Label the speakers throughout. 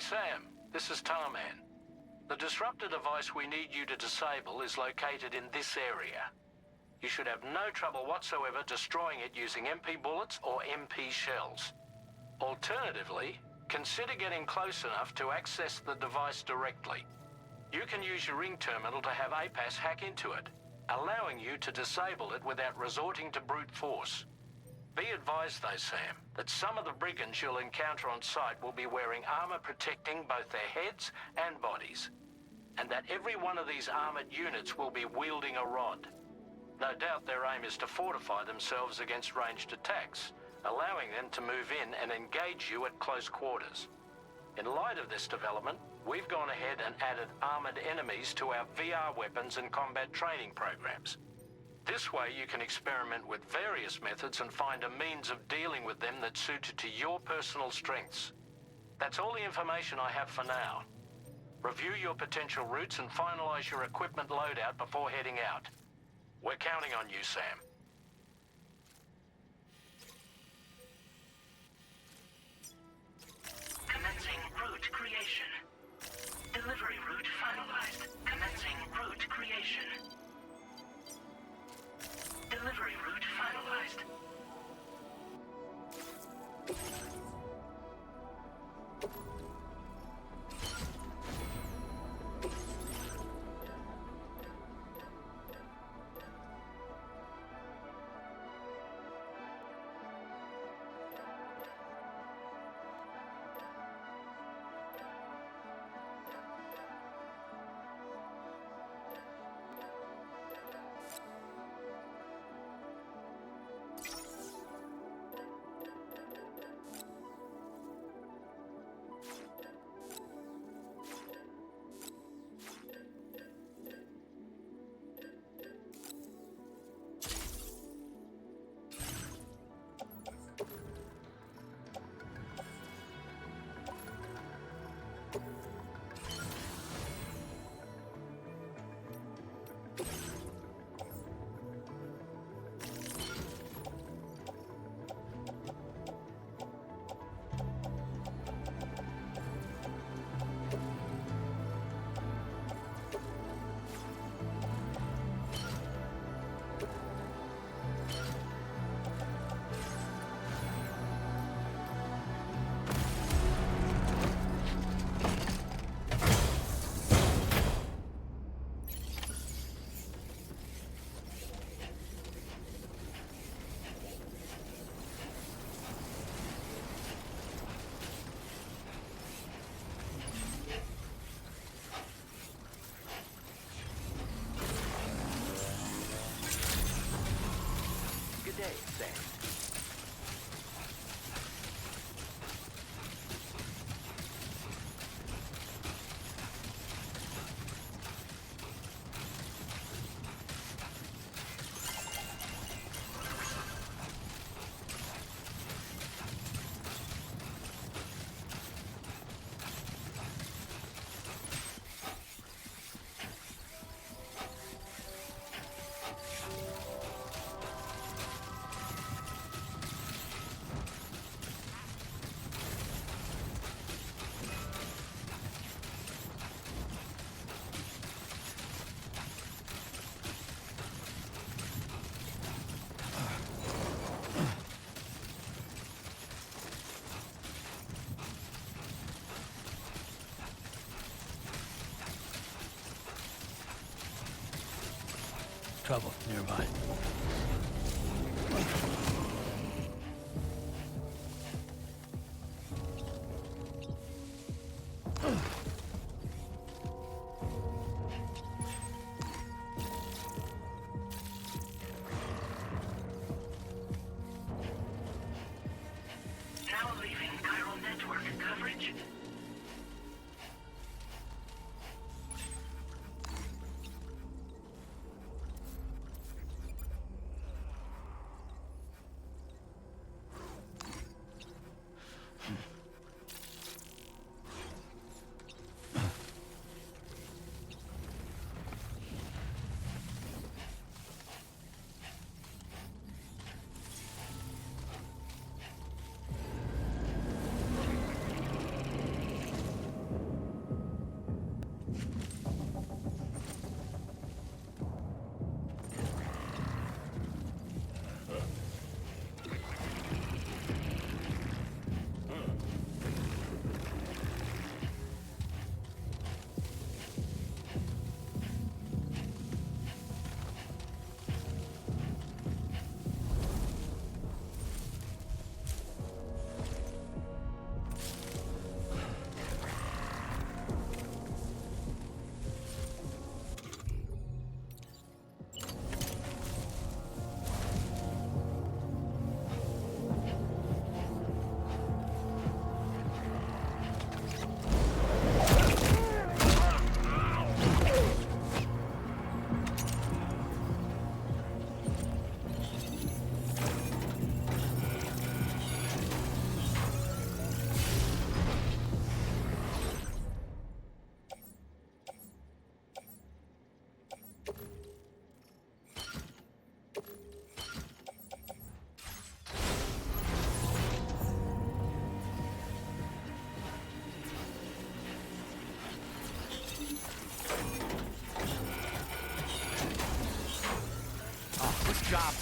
Speaker 1: Sam, this is Tarman. The disruptor device we need you to disable is located in this area. You should have no trouble whatsoever destroying it using MP bullets or MP shells. Alternatively, consider getting close enough to access the device directly. You can use your ring terminal to have APAS hack into it, allowing you to disable it without resorting to brute force. Be advised though, Sam, that some of the brigands you'll encounter on site will be wearing armor protecting both their heads and bodies, and that every one of these armored units will be wielding a rod. No doubt their aim is to fortify themselves against ranged attacks, allowing them to move in and engage you at close quarters. In light of this development, we've gone ahead and added armored enemies to our VR weapons and combat training programs. This way you can experiment with various methods and find a means of dealing with them that's suited to your personal strengths. That's all the information I have for now. Review your potential routes and finalize your equipment loadout before heading out. We're counting on you, Sam.
Speaker 2: Commencing route creation. Delivery route finalized. Commencing route creation. Delivery route finalized.
Speaker 3: Trouble nearby.
Speaker 2: Now leaving chiral network coverage.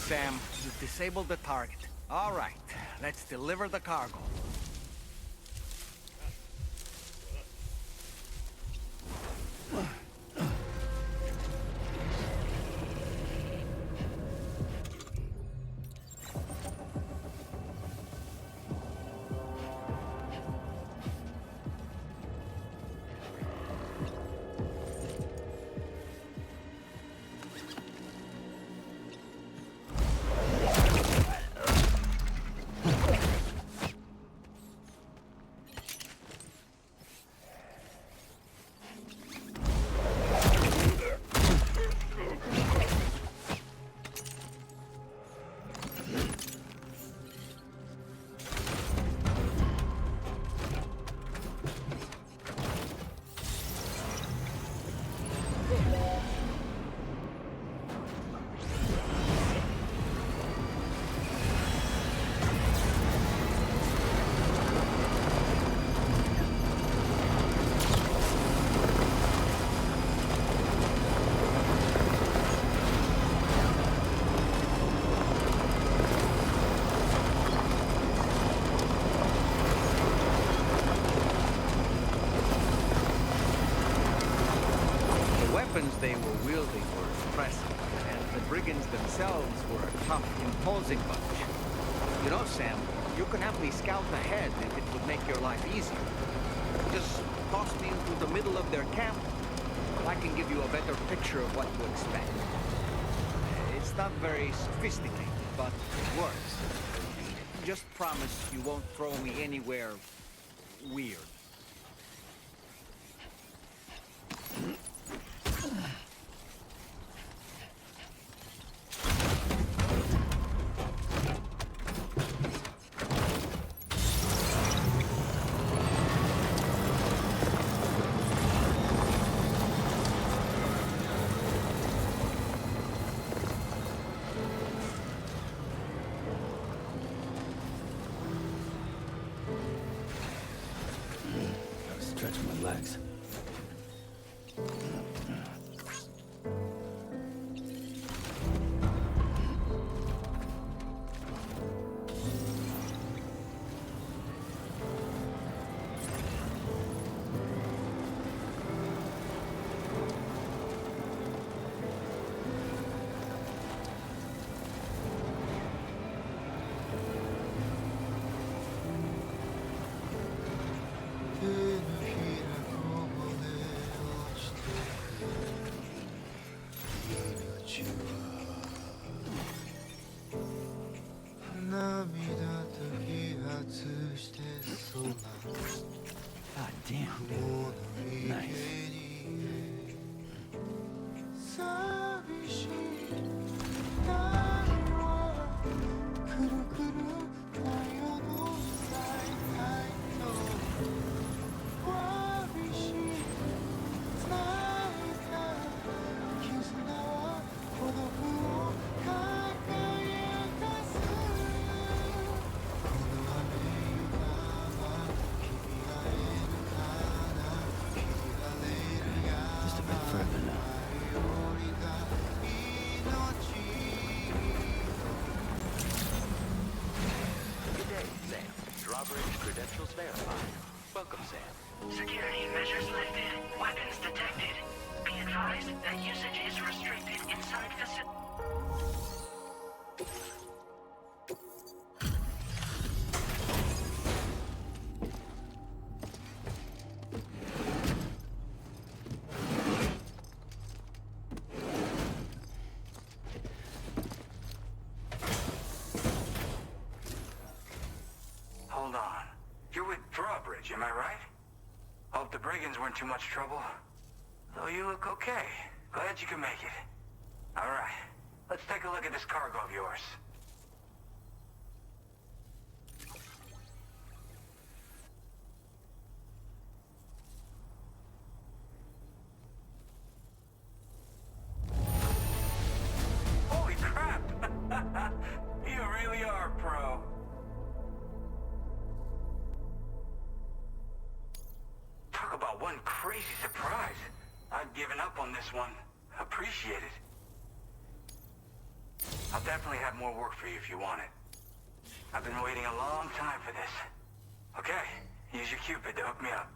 Speaker 3: Sam. You've disabled the target. All right, let's deliver the cargo. They were wielding were impressive, and the brigands themselves were a tough, imposing bunch. You know, Sam, you can have me scout ahead if it would make your life easier. Just toss me into the middle of their camp, and I can give you a better picture of what to expect. It's not very sophisticated, but it works. Just promise you won't throw me anywhere weird.
Speaker 4: Stretch my legs. God damn, dude. Nice. Just a bit further now.
Speaker 5: Good day, Sam. Drawbridge credentials verified. Welcome, Sam.
Speaker 2: Security measures lifted. Weapons detected. Be advised that usage is restricted inside facility.
Speaker 6: Hold on. You're with Drawbridge, am I right? Hope the brigands weren't too much trouble. Though you look okay. Glad you can make it. All right. Let's take a look at this cargo of yours. Holy crap! You really are a pro. Talk about one crazy surprise. I'd given up on this one. Appreciate it. I'll definitely have more work for you if you want it. I've been waiting a long time for this. Okay, use your Cupid to hook me up.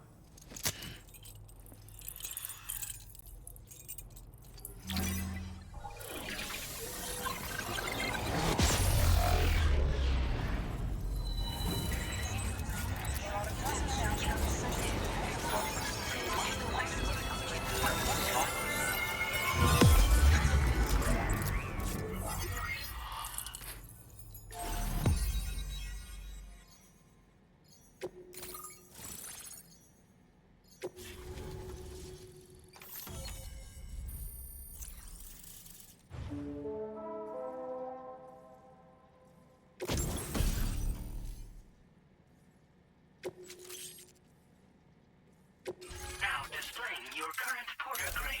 Speaker 2: Now displaying your current porter grade.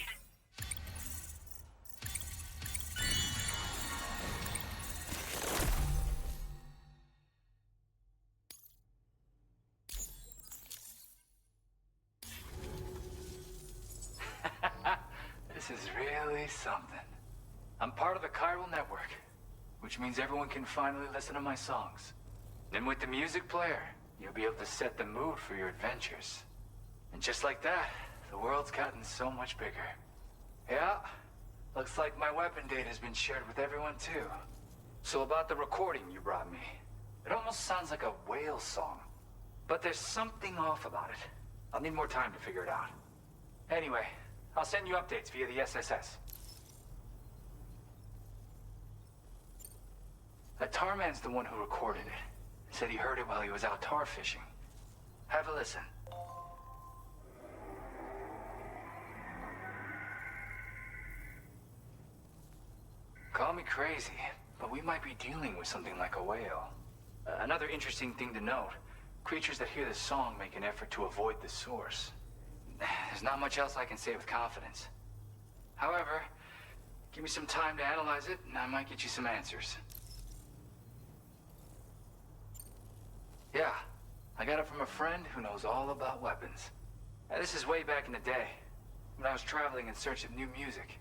Speaker 7: This is really something. I'm part of the chiral network, which means everyone can finally listen to my songs. And with the music player, you'll be able to set the mood for your adventures. And just like that, the world's gotten so much bigger. Yeah, looks like my weapon data has been shared with everyone too. So about the recording you brought me, it almost sounds like a whale song. But there's something off about it. I'll need more time to figure it out. Anyway, I'll send you updates via the SSS. That tar man's the one who recorded it. He said he heard it while he was out tar fishing. Have a listen. Call me crazy, but we might be dealing with something like a whale. Another interesting thing to note, creatures that hear this song make an effort to avoid the source. There's not much else I can say with confidence. However, give me some time to analyze it, and I might get you some answers. Yeah, I got it from a friend who knows all about weapons. This is way back in the day, when I was traveling in search of new music.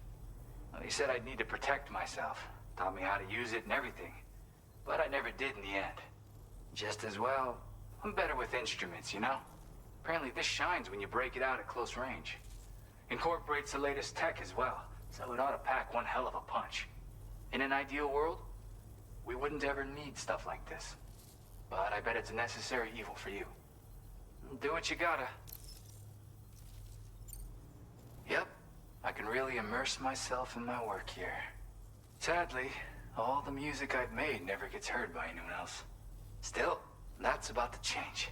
Speaker 7: Well, he said I'd need to protect myself, taught me how to use it and everything. But I never did in the end. Just as well, I'm better with instruments, you know? Apparently this shines when you break it out at close range. Incorporates the latest tech as well, so it ought to pack one hell of a punch. In an ideal world, we wouldn't ever need stuff like this. But I bet it's a necessary evil for you. Do what you gotta. Yep, I can really immerse myself in my work here. Sadly, all the music I've made never gets heard by anyone else. Still, that's about to change.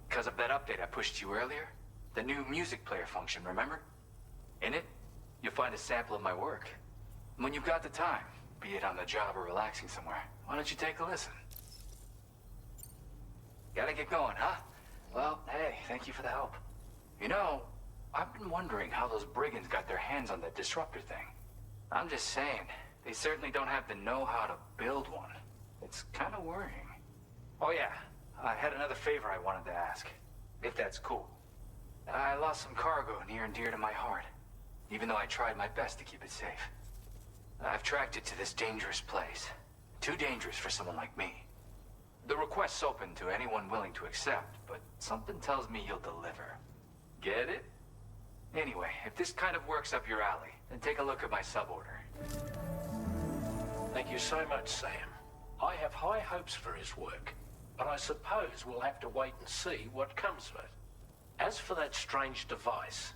Speaker 7: Because of that update I pushed you earlier, the new music player function, remember? In it, you'll find a sample of my work. When you've got the time, be it on the job or relaxing somewhere, why don't you take a listen? Gotta get going, huh? Well, hey, thank you for the help. You know, I've been wondering how those brigands got their hands on that disruptor thing. I'm just saying, they certainly don't have the know-how to build one. It's kind of worrying. Oh yeah, I had another favor I wanted to ask, if that's cool. I lost some cargo near and dear to my heart, even though I tried my best to keep it safe. I've tracked it to this dangerous place. Too dangerous for someone like me. The request's open to anyone willing to accept, but something tells me you'll deliver. Get it? Anyway, if this kind of works up your alley, then take a look at my suborder.
Speaker 1: Thank you so much, Sam. I have high hopes for his work, but I suppose we'll have to wait and see what comes of it. As for that strange device,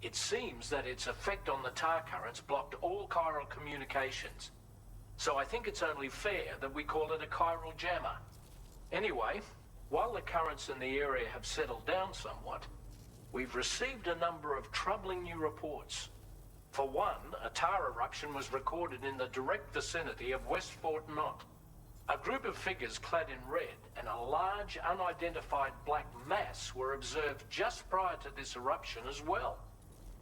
Speaker 1: it seems that its effect on the tar currents blocked all chiral communications. So I think it's only fair that we call it a chiral jammer. Anyway, while the currents in the area have settled down somewhat, we've received a number of troubling new reports. For one, a tar eruption was recorded in the direct vicinity of West Fort Knot. A group of figures clad in red and a large unidentified black mass were observed just prior to this eruption as well.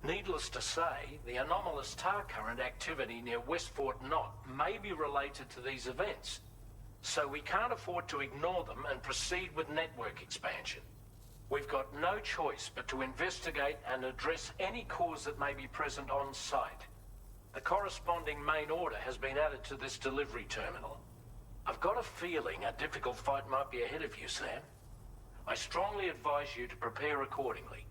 Speaker 1: Needless to say, the anomalous tar current activity near West Fort Knot may be related to these events. So we can't afford to ignore them and proceed with network expansion. We've got no choice but to investigate and address any cause that may be present on site. The corresponding main order has been added to this delivery terminal. I've got a feeling a difficult fight might be ahead of you, Sam. I strongly advise you to prepare accordingly.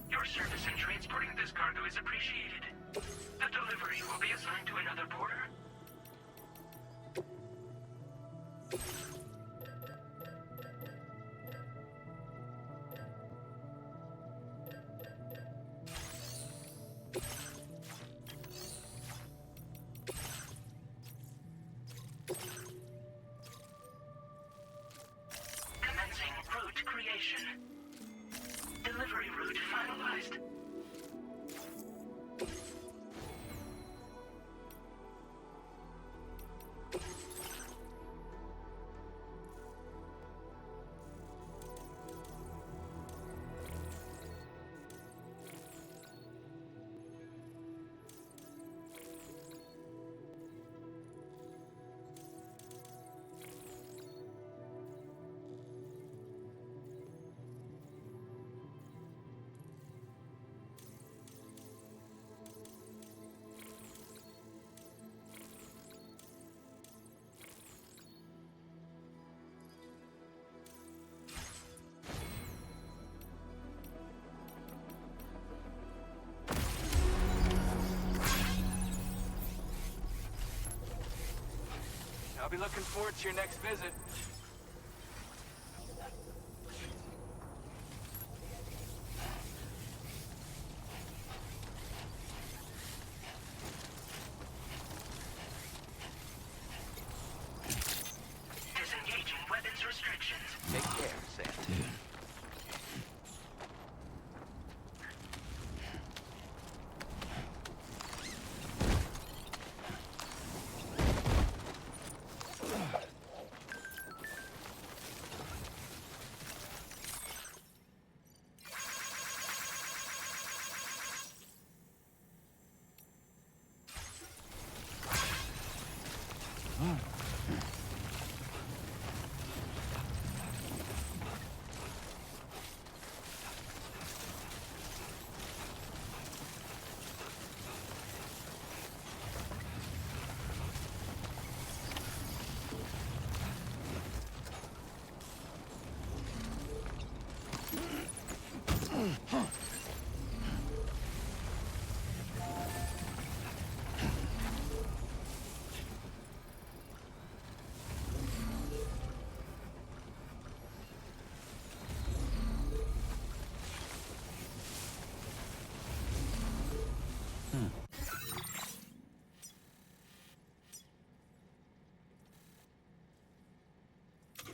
Speaker 2: Your service in transporting this cargo is appreciated. The delivery will be assigned to another porter. Commencing route creation. Delivery route finalized.
Speaker 7: I'll be looking forward to your next visit.
Speaker 2: Disengaging weapons restrictions.
Speaker 5: Take care, Sam.
Speaker 4: Dude.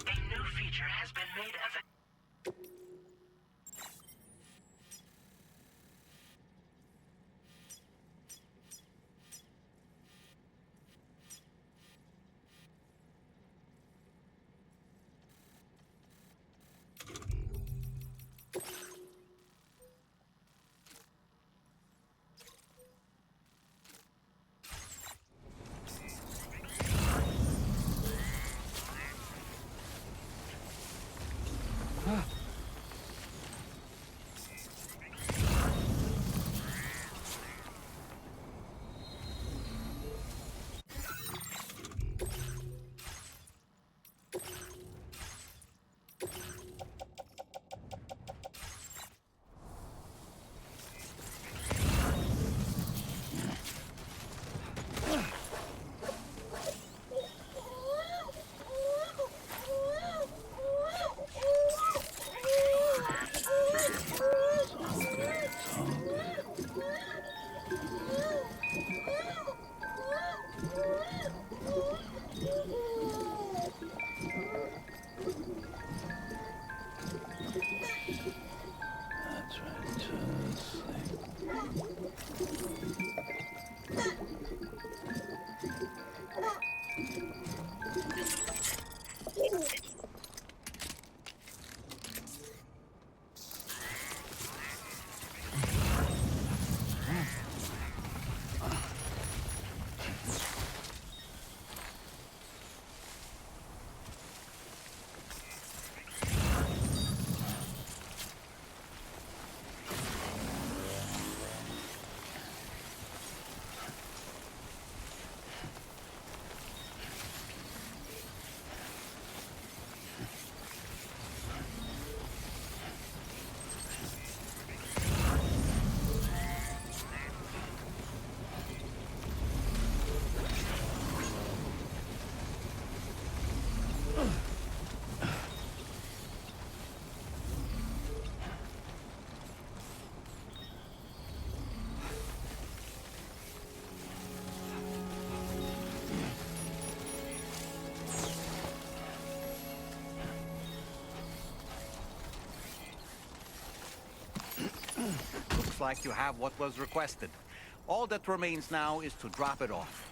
Speaker 2: A new feature has been made available.
Speaker 3: like you have what was requested. All that remains now is to drop it off.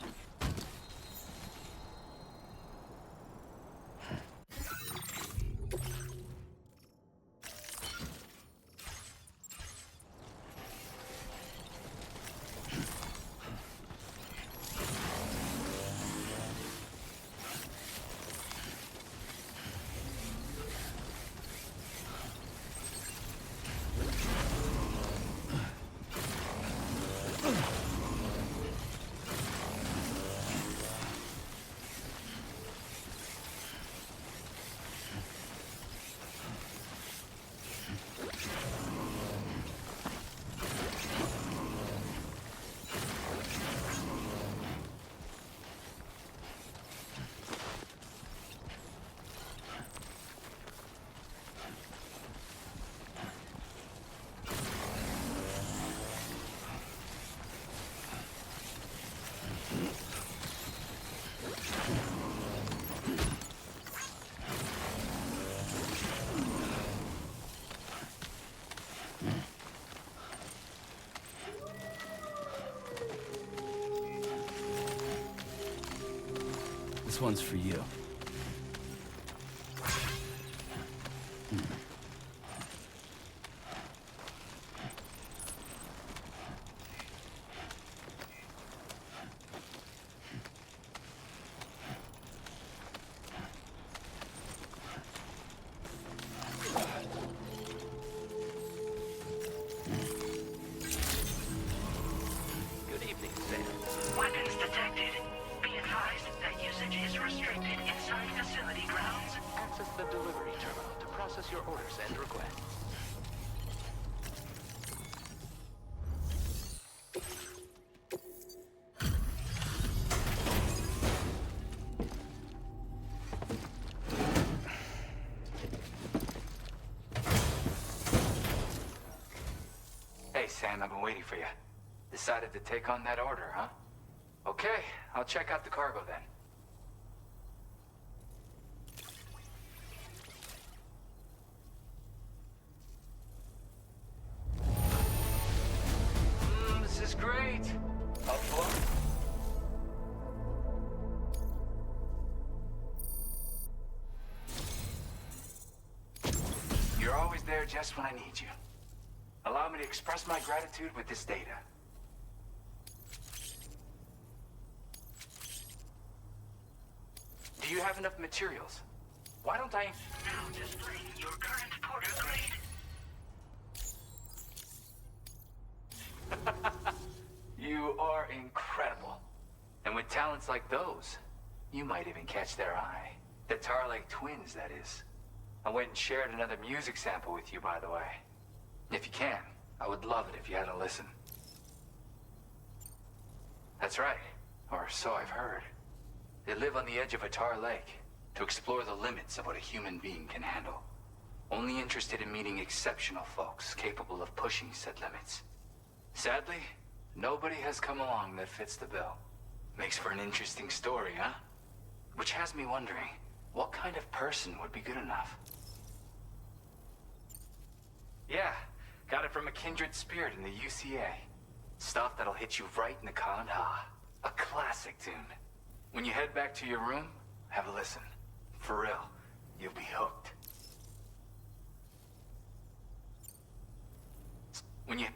Speaker 4: This one's for you.
Speaker 5: Good evening, Sam.
Speaker 2: Weapons detected. Be advised that usage is restricted inside facility grounds.
Speaker 5: Access the delivery terminal to process your orders and requests.
Speaker 7: Hey, Sam, I've been waiting for you. Decided to take on that order, huh? Okay, I'll check out the cargo then. This is great. Up close. You're always there just when I need you. Allow me to express my gratitude with this data. Do you have enough materials? Why don't I...
Speaker 2: Now displaying your current porter grade.
Speaker 7: You are incredible. And with talents like those, you might even catch their eye. The Tarlake twins, that is. I went and shared another music sample with you, by the way. If you can, I would love it if you had a listen. That's right, or so I've heard. They live on the edge of a tar lake to explore the limits of what a human being can handle. Only interested in meeting exceptional folks capable of pushing said limits. Sadly, nobody has come along that fits the bill. Makes for an interesting story, huh? Which has me wondering, what kind of person would be good enough? Yeah, got it from a kindred spirit in the UCA. Stuff that'll hit you right in the con ha. A classic tune. When you head back to your room, have a listen. For real, you'll be hooked. When you...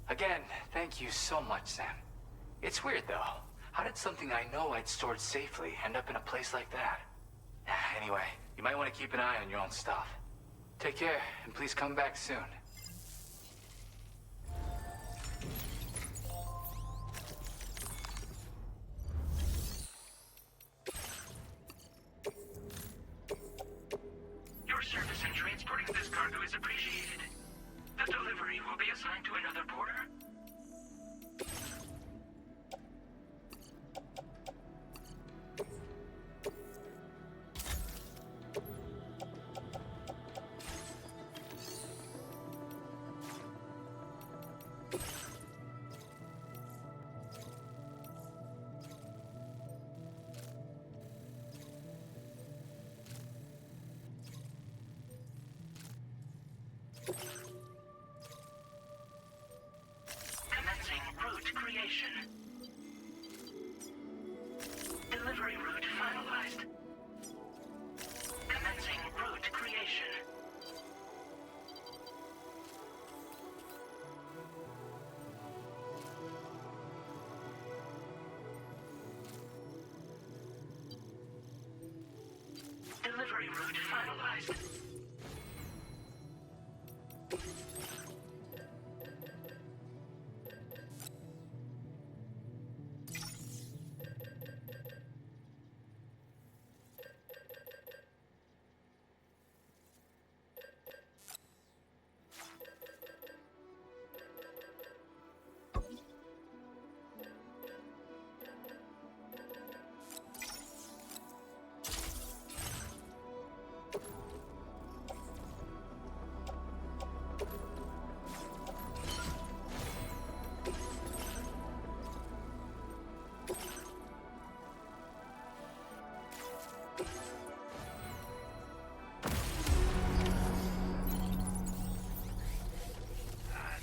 Speaker 7: Again, thank you so much, Sam. It's weird, though. How did something I know I'd stored safely end up in a place like that? Anyway, you might want to keep an eye on your own stuff. Take care, and please come back soon.
Speaker 2: Your service in transporting this cargo is appreciated. The delivery will be assigned to another porter. creation. Delivery route finalized. Commencing route creation. Delivery route finalized.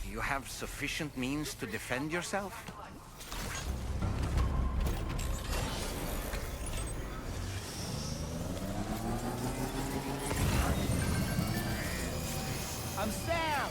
Speaker 3: Do you have sufficient means to defend yourself?
Speaker 4: I'm Sam!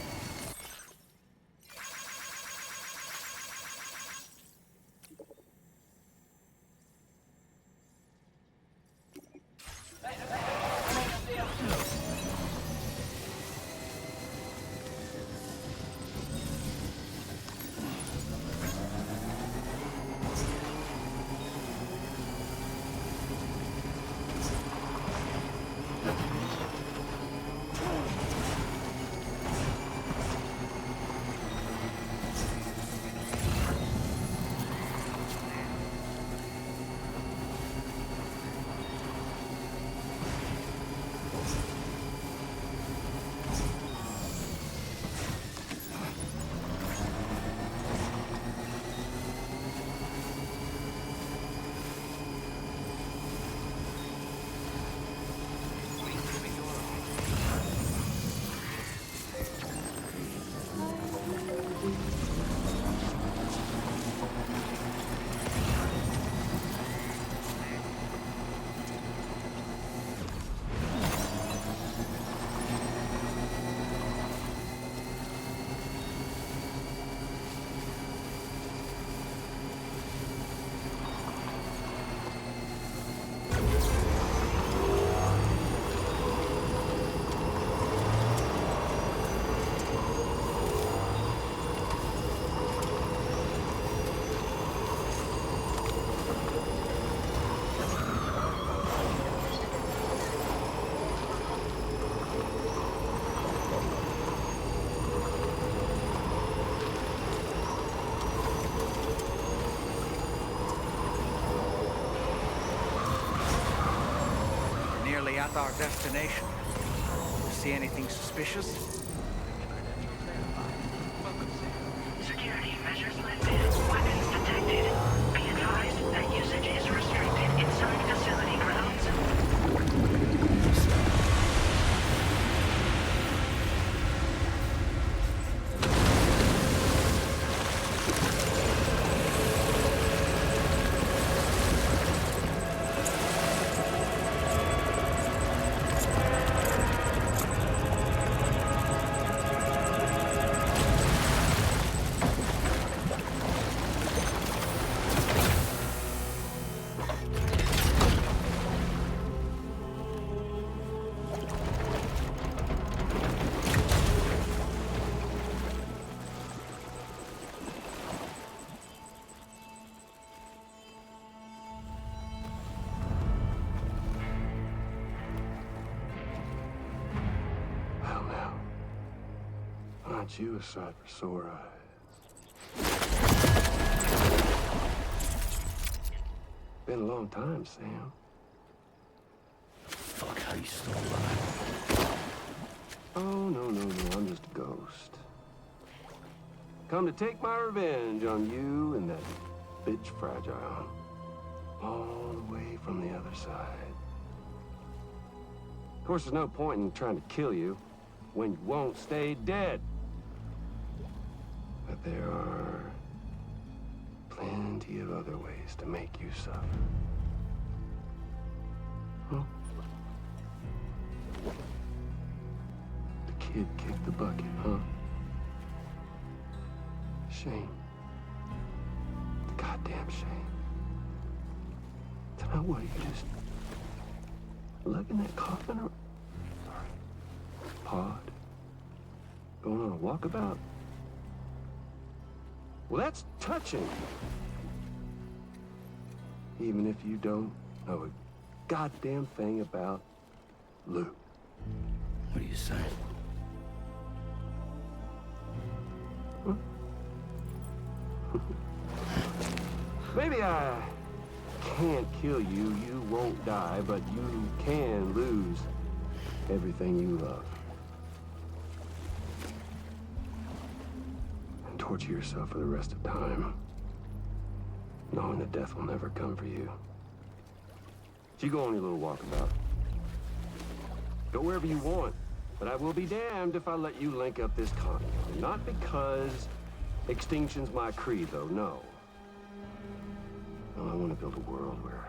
Speaker 3: Nearly at our destination. See anything suspicious?
Speaker 2: Security measures lifted. Weapons detected. Be advised that usage is restricted inside facility grounds.
Speaker 8: Well, now, aren't you a sight for sore eyes? Been a long time, Sam.
Speaker 4: Fuck, how you still alive?
Speaker 8: Oh, no, I'm just a ghost. Come to take my revenge on you and that bitch Fragile. All the way from the other side. Of course, there's no point in trying to kill you when you won't stay dead. But there are plenty of other ways to make you suffer. Huh? The kid kicked the bucket, huh? Shame. Goddamn shame. Now what, you just lugging that coffin around? Pod? Going on a walkabout? Well, that's touching. Even if you don't know a goddamn thing about Lou.
Speaker 4: What are you saying?
Speaker 8: Huh? Maybe I can't kill you, you won't die, but you can lose everything you love. And torture yourself for the rest of time, knowing that death will never come for you. So you go on your little walkabout. Go wherever you want, but I will be damned if I let you link up this continent. Not because extinction's my creed, though, no. No, I want to build a world where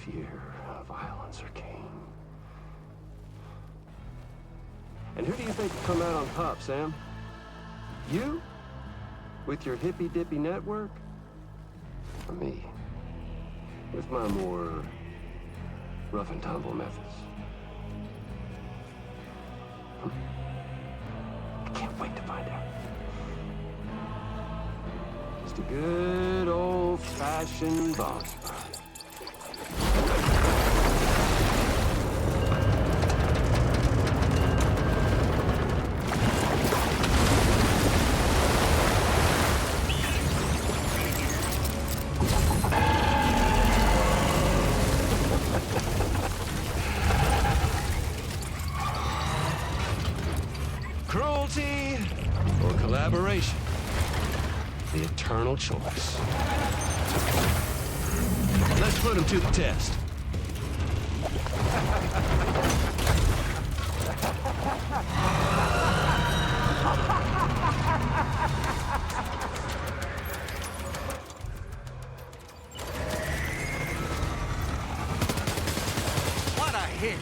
Speaker 8: fear and violence are king. And who do you think will come out on top, Sam? You? With your hippy-dippy network? Or me? With my more rough and tumble methods? I can't wait to find out. Just a good old-fashioned boss fight. Cruelty or collaboration? The eternal choice. Let's put him to the test.
Speaker 3: What a hit!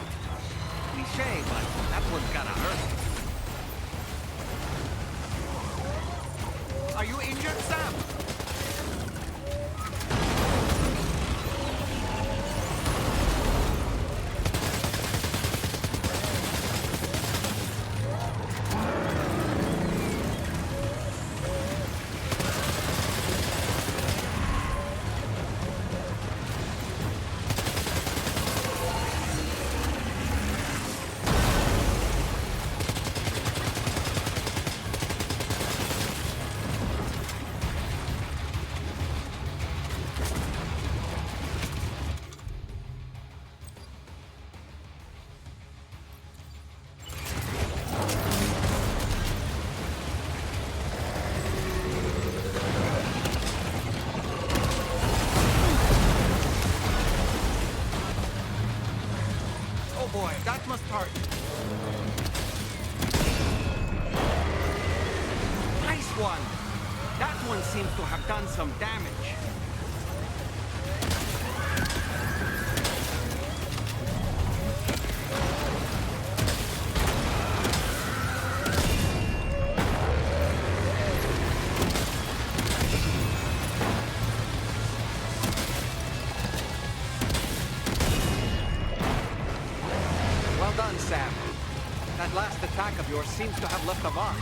Speaker 3: Cliche, but that one's gotta hurt. Are you injured, Sam? Boy, that must hurt. Nice one. That one seems to have done some damage. Sam. That last attack of yours seems to have left a mark.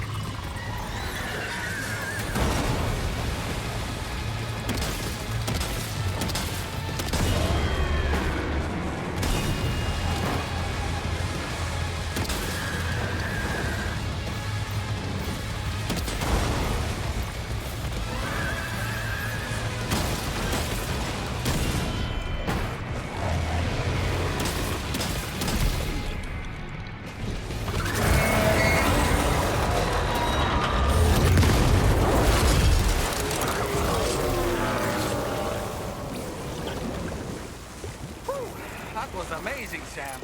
Speaker 3: That was amazing, Sam.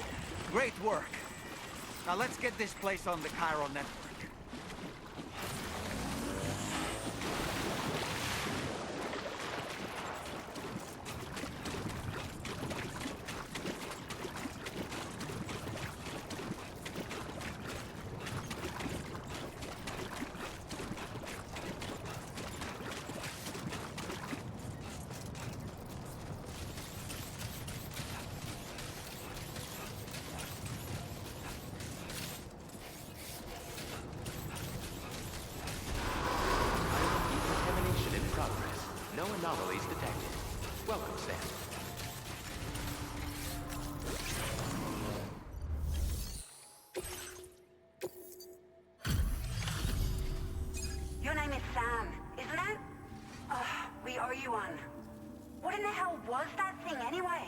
Speaker 3: Great work. Now let's get this place on the Cairo network.
Speaker 5: anomalies detected. Welcome, Sam.
Speaker 2: Your name is Sam, isn't it? We owe you one. What in the hell was that thing anyway?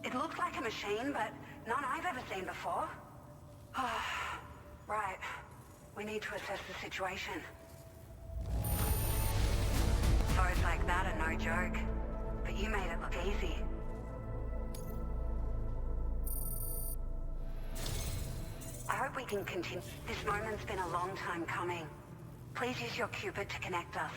Speaker 2: It looked like a machine, but none I've ever seen before. Right. We need to assess the situation. Foes like that are no joke. But you made it look easy. I hope we can continue. This moment's been a long time coming. Please use your Cupid to connect us.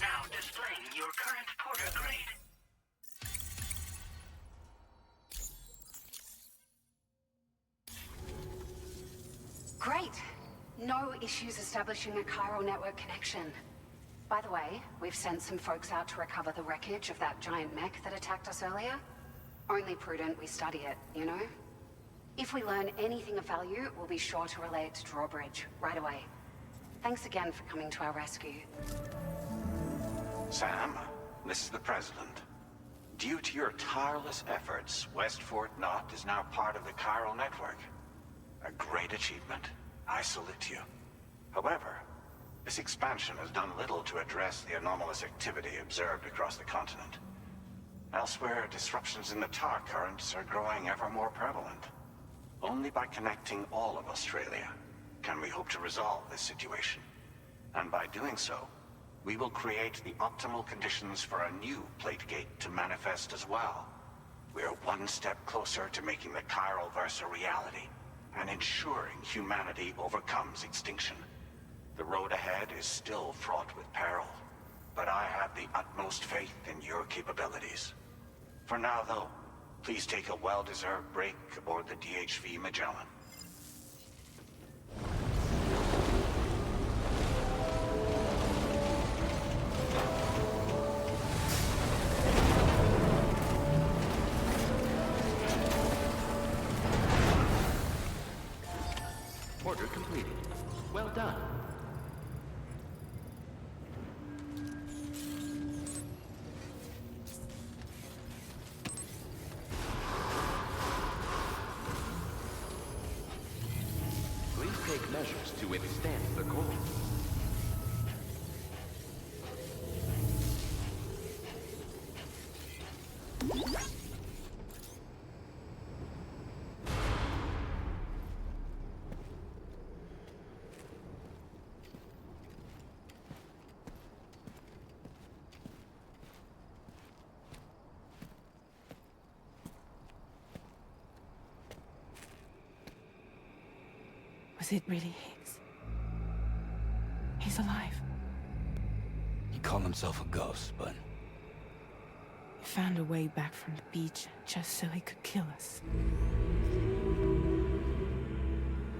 Speaker 2: Now displaying your current porter grade.
Speaker 9: Great. No issues establishing a chiral network connection. By the way, we've sent some folks out to recover the wreckage of that giant mech that attacked us earlier. Only prudent we study it, you know? If we learn anything of value, we'll be sure to relay it to Drawbridge right away. Thanks again for coming to our rescue.
Speaker 10: Sam, this is the President. Due to your tireless efforts, West Fort Knot is now part of the chiral network. A great achievement. I salute you. However, this expansion has done little to address the anomalous activity observed across the continent. Elsewhere, disruptions in the tar currents are growing ever more prevalent. Only by connecting all of Australia can we hope to resolve this situation. And by doing so, we will create the optimal conditions for a new Plategate to manifest as well. We're one step closer to making the chiral verse a reality, and ensuring humanity overcomes extinction. The road ahead is still fraught with peril, but I have the utmost faith in your capabilities. For now, though, please take a well-deserved break aboard the DHV Magellan.
Speaker 5: Order completed. Well done. Please take measures to withstand the cold.
Speaker 11: Was it really Higgs? He's alive.
Speaker 4: He called himself a ghost, but
Speaker 11: He found a way back from the beach just so he could kill us.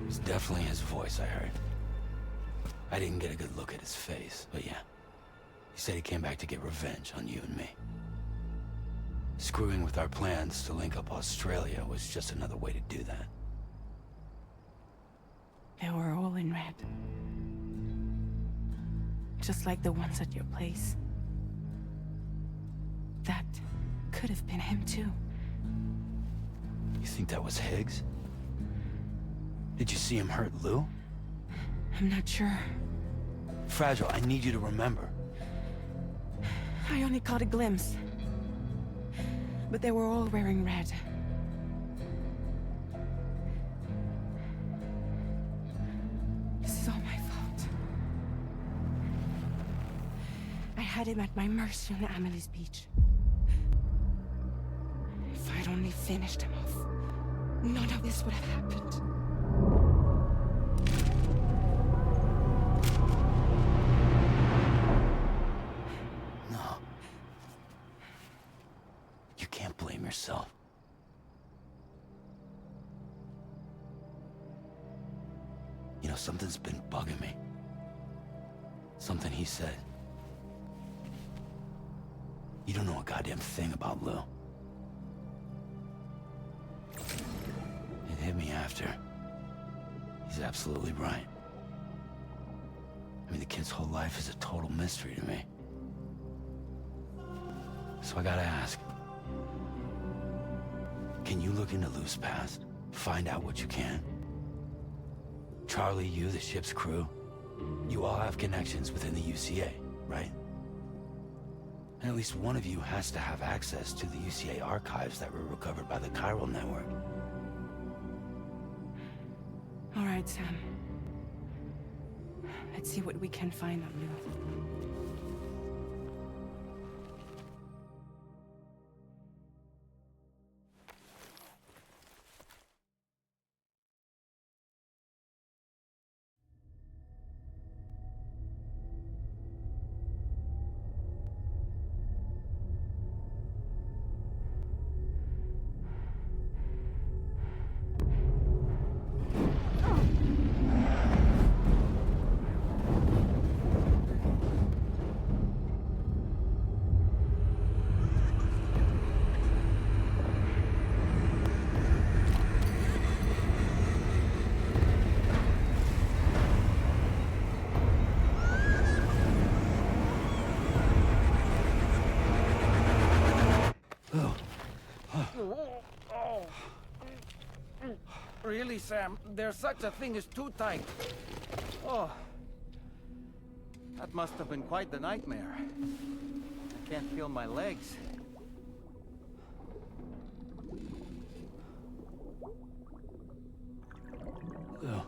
Speaker 4: it was definitely his voice I heard. I didn't get a good look at his face, but yeah. He said he came back to get revenge on you and me. Screwing with our plans to link up Australia was just another way to do that.
Speaker 11: They were all in red. Just like the ones at your place. That could have been him too.
Speaker 4: You think that was Higgs? Did you see him hurt Lou?
Speaker 11: I'm not sure.
Speaker 4: Fragile, I need you to remember.
Speaker 11: I only caught a glimpse. But they were all wearing red. This is all my fault. had him at my mercy on Amelie's beach. If I'd only finished him off, none of this would have happened.
Speaker 4: No. You can't blame yourself. You know, something's been bugging me. Something he said. You don't know a goddamn thing about Lou. It hit me after. He's absolutely right. I mean, the kid's whole life is a total mystery to me. So I gotta ask. Can you look into Lou's past? Find out what you can? Charlie, you, the ship's crew, you all have connections within the UCA, right? And at least one of you has to have access to the UCA archives that were recovered by the chiral network.
Speaker 11: All right, Sam. Let's see what we can find on Lou.
Speaker 3: Really, Sam? There's such a thing as too tight. Oh. That must have been quite the nightmare. I can't feel my legs.
Speaker 4: Lou.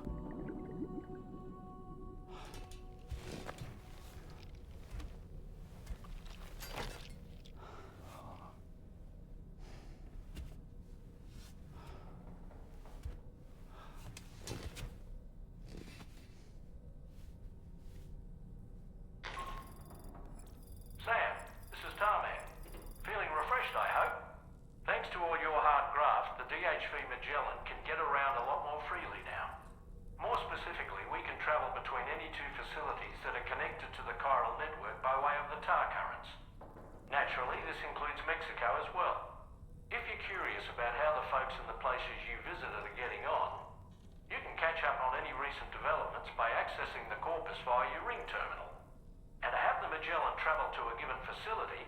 Speaker 1: Sam, this is Tarman. Feeling refreshed, I hope? Thanks to all your hard graft, the DHV Magellan can get around a lot more freely now. More specifically, we can travel between any two facilities that are connected to the chiral network by way of the tar currents. Naturally, this includes Mexico as well. If you're curious about how the folks in the places you visited are getting on, you can catch up on any recent developments by accessing the corpus via your ring terminal. And to have the Magellan travel to a given facility,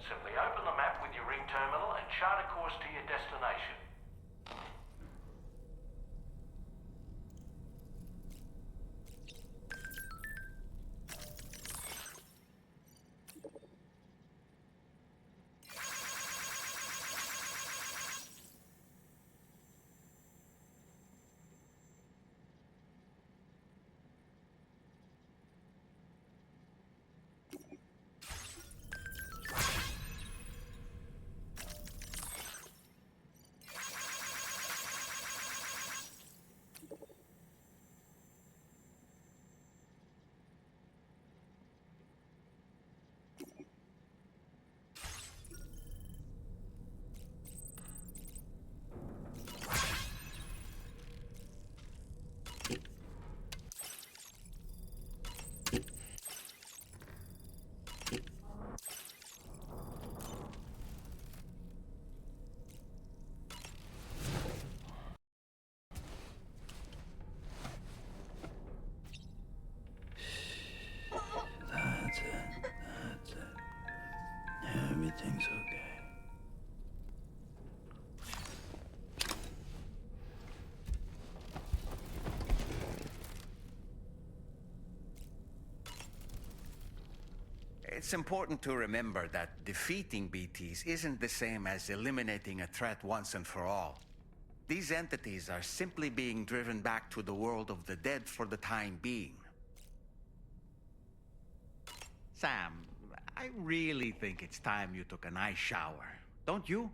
Speaker 1: simply open the map with your ring terminal and chart a course to your destination.
Speaker 4: That's it. Everything's okay.
Speaker 3: It's important to remember that defeating BTs isn't the same as eliminating a threat once and for all. These entities are simply being driven back to the world of the dead for the time being. Sam, I really think it's time you took a nice shower. Don't you?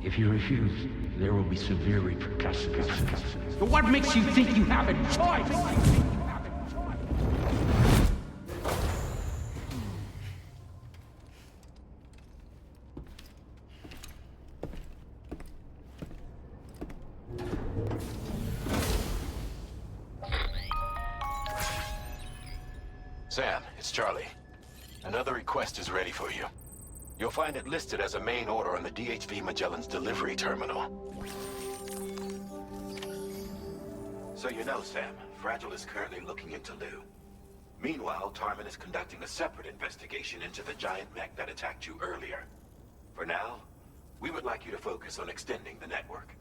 Speaker 12: If you refuse, there will be severe repercussions. But what makes you think you have a choice?
Speaker 13: Sam, it's Charlie. Another request is ready for you. You'll find it listed as a main order on the DHV Magellan's delivery terminal. So you know, Sam, Fragile is currently looking into Lou. Meanwhile, Tarman is conducting a separate investigation into the giant mech that attacked you earlier. For now, we would like you to focus on extending the network.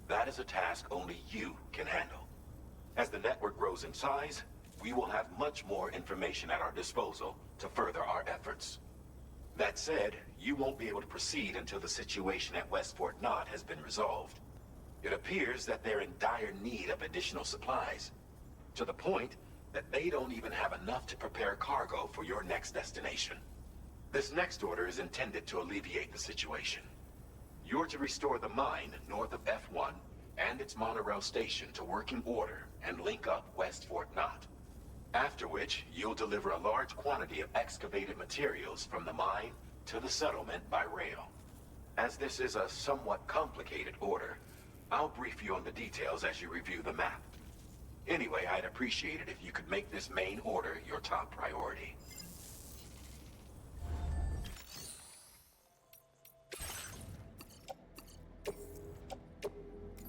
Speaker 13: That is a task only you can handle. As the network grows in size, we will have much more information at our disposal to further our efforts. That said, you won't be able to proceed until the situation at West Fort Knott has been resolved. It appears that they're in dire need of additional supplies, to the point that they don't even have enough to prepare cargo for your next destination. This next order is intended to alleviate the situation. You're to restore the mine north of F1 and its monorail station to working order and link up West Fort Knott. After which, you'll deliver a large quantity of excavated materials from the mine to the settlement by rail. As this is a somewhat complicated order, I'll brief you on the details as you review the map. Anyway, I'd appreciate it if you could make this main order your top priority.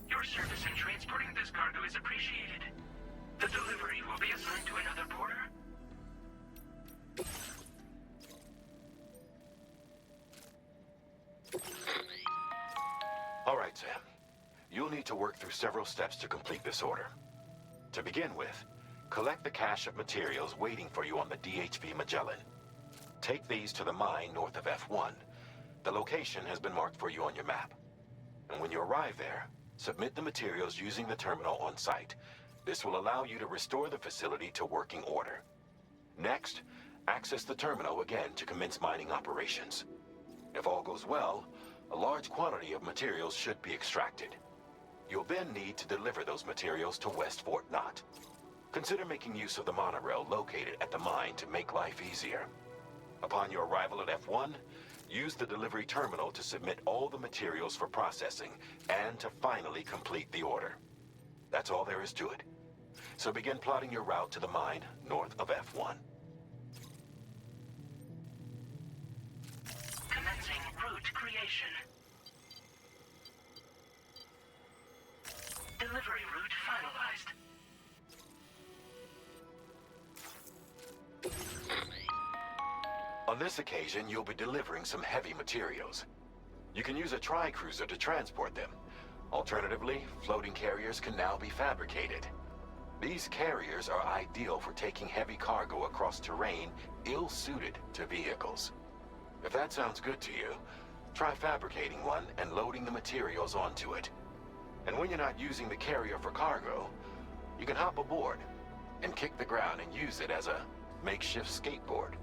Speaker 14: Your service in transporting this cargo is appreciated. The delivery will be assigned to another porter.
Speaker 13: All right, Sam. You'll need to work through several steps to complete this order. To begin with, collect the cache of materials waiting for you on the DHV Magellan. Take these to the mine north of F1. The location has been marked for you on your map. And when you arrive there, submit the materials using the terminal on site. This will allow you to restore the facility to working order. Next, access the terminal again to commence mining operations. If all goes well, a large quantity of materials should be extracted. You'll then need to deliver those materials to West Fort Knott. Consider making use of the monorail located at the mine to make life easier. Upon your arrival at F1, use the delivery terminal to submit all the materials for processing and to finally complete the order. That's all there is to it. So begin plotting your route to the mine north of F1.
Speaker 14: Commencing route creation. Delivery route finalized.
Speaker 13: On this occasion, you'll be delivering some heavy materials. You can use a tri-cruiser to transport them. Alternatively, floating carriers can now be fabricated. These carriers are ideal for taking heavy cargo across terrain ill-suited to vehicles. If that sounds good to you, try fabricating one and loading the materials onto it. And when you're not using the carrier for cargo, you can hop aboard and kick the ground and use it as a makeshift skateboard.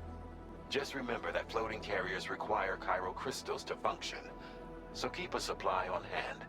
Speaker 13: Just remember that floating carriers require chiral crystals to function, so keep a supply on hand.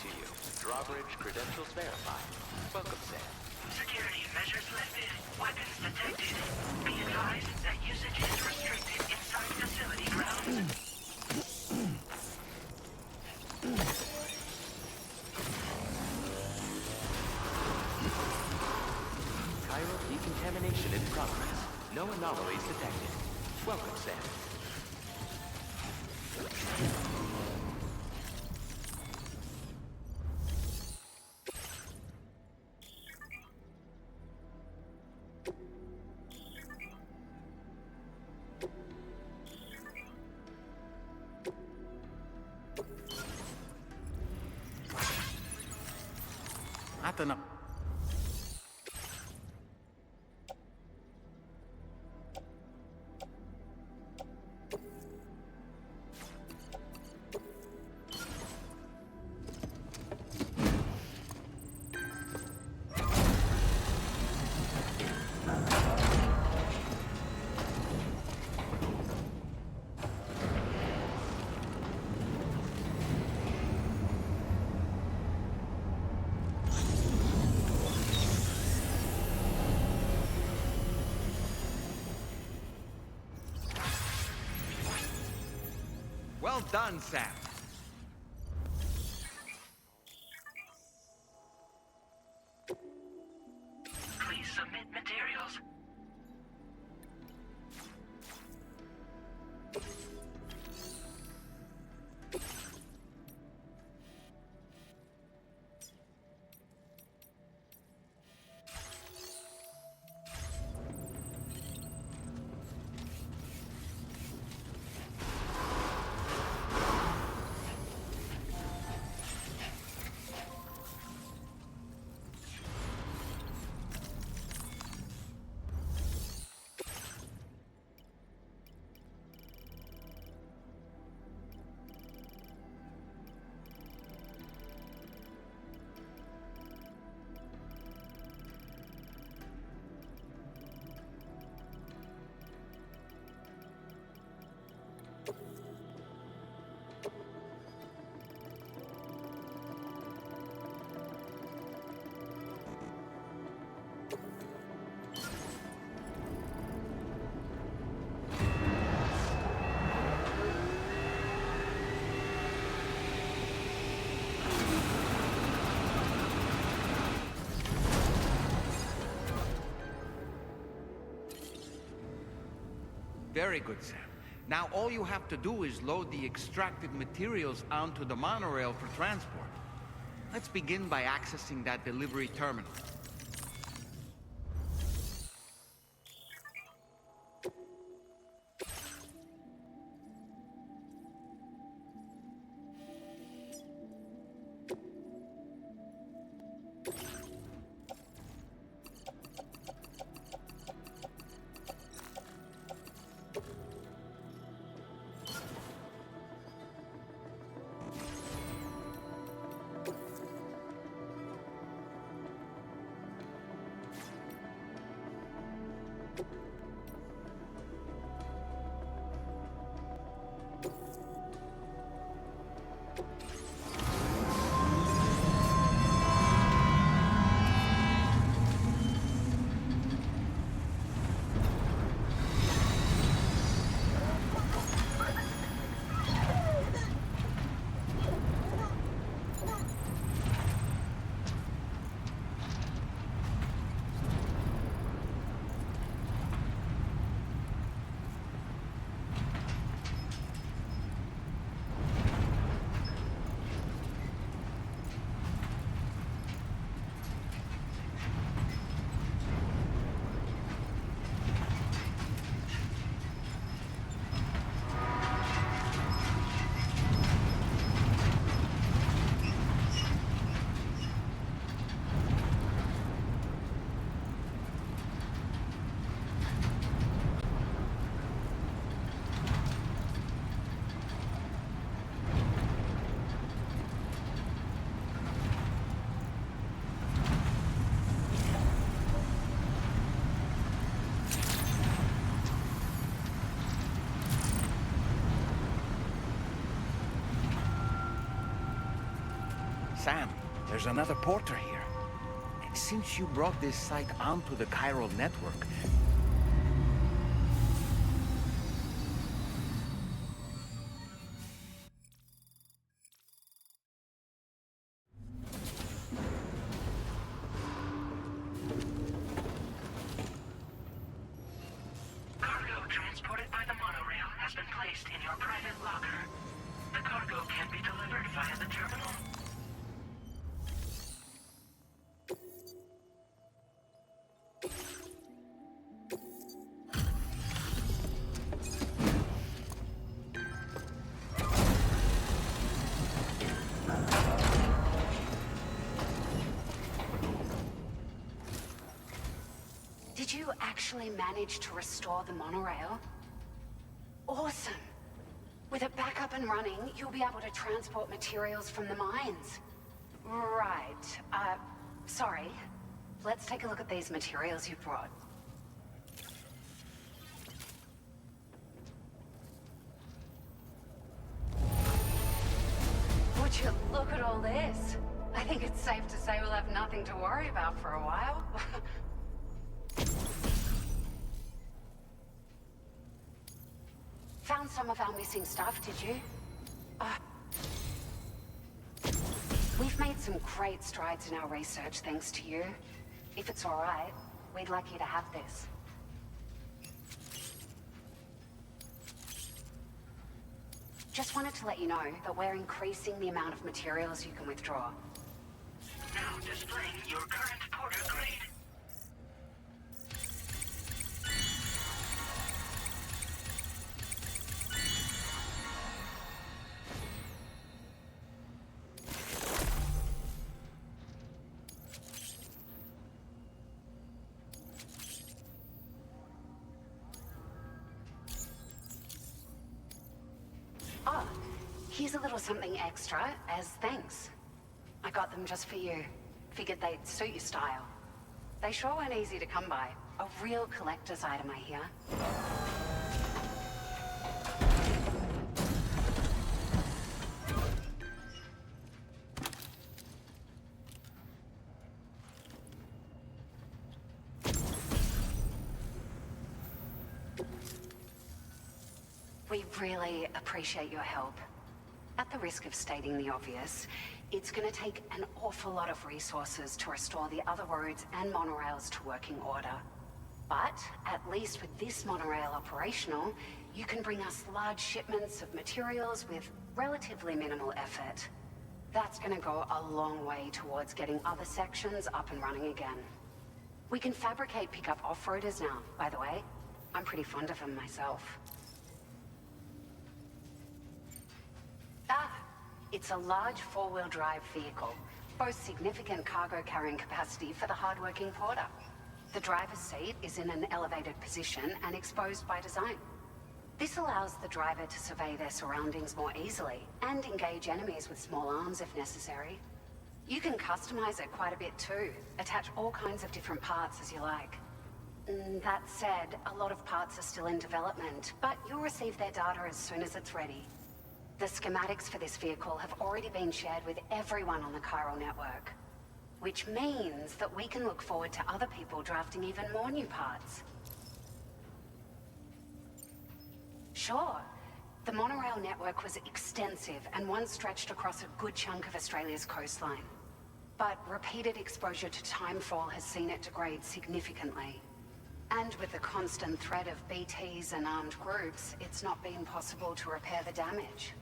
Speaker 5: to you. Drawbridge credentials verified. Welcome, Sam.
Speaker 14: Security measures lifted. Weapons detected. Be advised that usage is restricted inside facility grounds.
Speaker 5: Chiral decontamination in progress. No anomalies detected. Welcome, Sam.
Speaker 3: Not enough. Well done, Sam.
Speaker 14: Please submit materials.
Speaker 3: Very good, Sam. Now all you have to do is load the extracted materials onto the monorail for transport. Let's begin by accessing that delivery terminal. Sam, there's another porter here. Since you brought this site onto the chiral network,
Speaker 14: Cargo transported by the monorail has been placed in your private locker. The cargo can be delivered via the terminal.
Speaker 9: Did you actually manage to restore the monorail? Awesome! With it back up and running, you'll be able to transport materials from the mines. Right. Sorry. Let's take a look at these materials you brought. Would you look at all this? I think it's safe to say we'll have nothing to worry about for a while. Found some of our missing stuff, did you? We've made some great strides in our research thanks to you. If it's all right, we'd like you to have this. Just wanted to let you know that we're increasing the amount of materials you can withdraw.
Speaker 14: Now displaying your current porter grade.
Speaker 9: Oh, here's a little something extra as thanks. I got them just for you. Figured they'd suit your style. They sure weren't easy to come by. A real collector's item, I hear. We really appreciate your help. At the risk of stating the obvious, it's going to take an awful lot of resources to restore the other roads and monorails to working order. But at least with this monorail operational, you can bring us large shipments of materials with relatively minimal effort. That's going to go a long way towards getting other sections up and running again. We can fabricate pickup off-roaders now, by the way. I'm pretty fond of them myself. It's a large four-wheel drive vehicle, boasts significant cargo carrying capacity for the hard-working porter. The driver's seat is in an elevated position and exposed by design. This allows the driver to survey their surroundings more easily and engage enemies with small arms if necessary. You can customize it quite a bit too, attach all kinds of different parts as you like. That said, a lot of parts are still in development, but you'll receive their data as soon as it's ready. The schematics for this vehicle have already been shared with everyone on the chiral network, which means that we can look forward to other people drafting even more new parts. Sure, the monorail network was extensive and once stretched across a good chunk of Australia's coastline. But repeated exposure to timefall has seen it degrade significantly. And with the constant threat of BTs and armed groups, it's not been possible to repair the damage.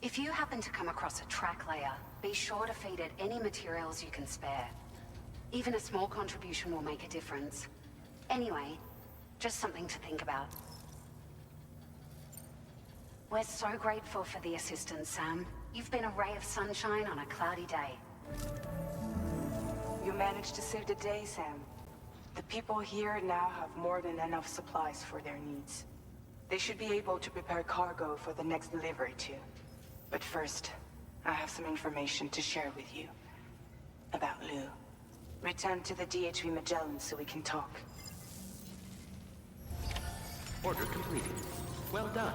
Speaker 9: If you happen to come across a track layer, be sure to feed it any materials you can spare. Even a small contribution will make a difference. Anyway, just something to think about. We're so grateful for the assistance, Sam. You've been a ray of sunshine on a cloudy day.
Speaker 15: You managed to save the day, Sam. The people here now have more than enough supplies for their needs. They should be able to prepare cargo for the next delivery too. But first, I have some information to share with you. About Lou. Return to the DHV Magellan so we can talk.
Speaker 5: Order completed. Well done.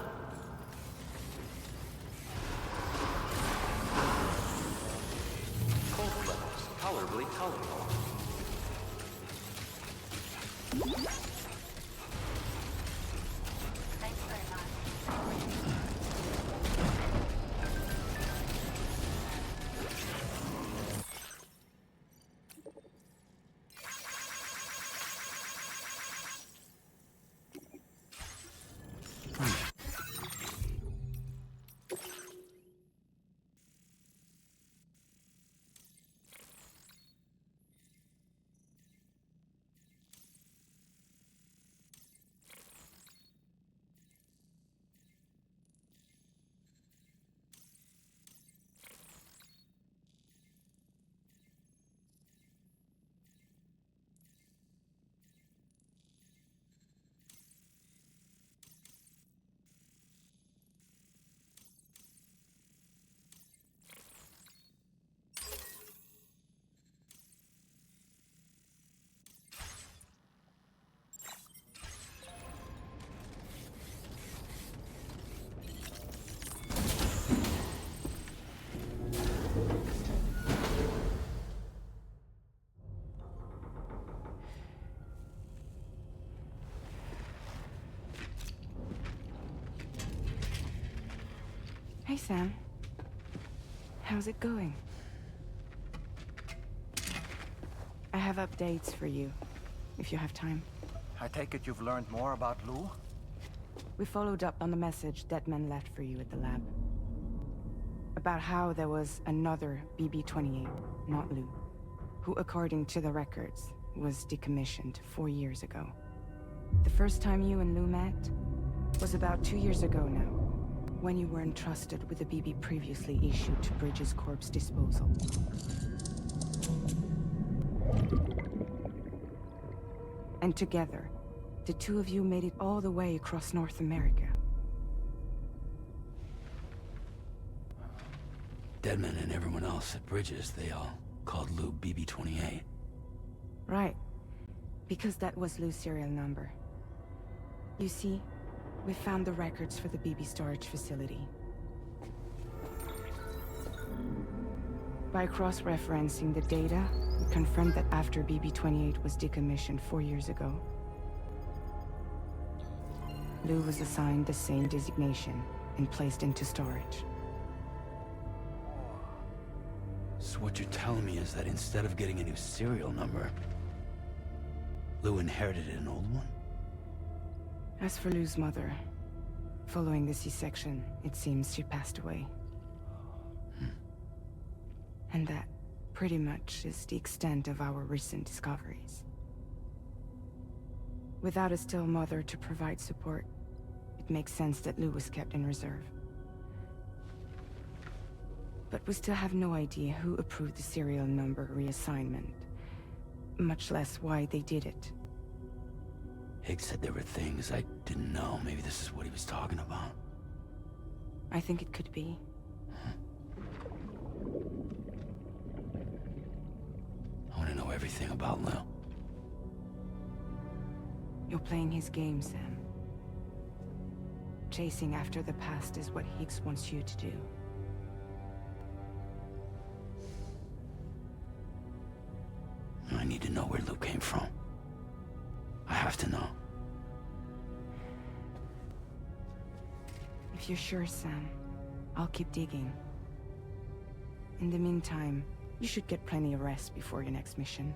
Speaker 5: tolerably tolerable.
Speaker 2: Thanks very much.
Speaker 11: Hey, Sam. How's it going? I have updates for you, if you have time.
Speaker 3: I take it you've learned more about Lou?
Speaker 11: We followed up on the message Deadman left for you at the lab. About how there was another BB-28, not Lou, who, according to the records, was decommissioned 4 years ago. The first time you and Lou met was about 2 years ago now, when you were entrusted with the BB previously issued to Bridges Corp's disposal. And together, the two of you made it all the way across North America.
Speaker 4: Deadman and everyone else at Bridges, they all called Lou BB-28.
Speaker 11: Right. Because that was Lou's serial number. You see, we found the records for the BB storage facility. By cross-referencing the data, we confirmed that after BB-28 was decommissioned 4 years ago, Lou was assigned the same designation and placed into storage.
Speaker 4: So what you're telling me is that instead of getting a new serial number, Lou inherited an old one?
Speaker 11: As for Lou's mother, following the C-section, it seems she passed away. And that, pretty much, is the extent of our recent discoveries. Without a still mother to provide support, it makes sense that Lou was kept in reserve. But we still have no idea who approved the serial number reassignment, much less why they did it.
Speaker 4: Higgs said there were things I didn't know. Maybe this is what he was talking about.
Speaker 11: I think it could be.
Speaker 4: I want to know everything about Lou.
Speaker 11: You're playing his game, Sam. Chasing after the past is what Higgs wants you to do.
Speaker 4: I need to know where Lou came from. I have to know.
Speaker 11: If you're sure, Sam, I'll keep digging. In the meantime, you should get plenty of rest before your next mission.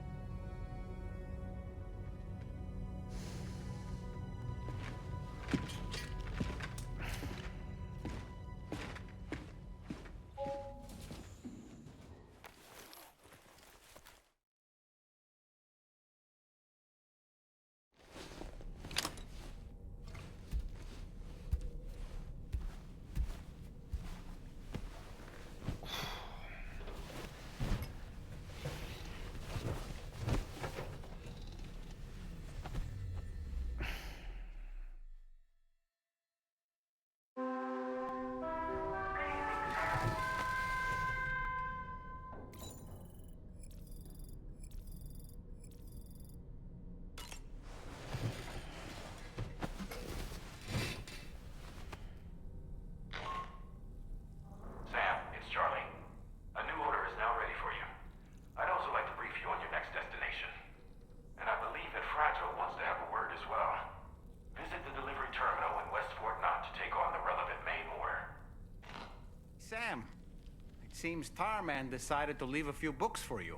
Speaker 3: Seems Tarman decided to leave a few books for you.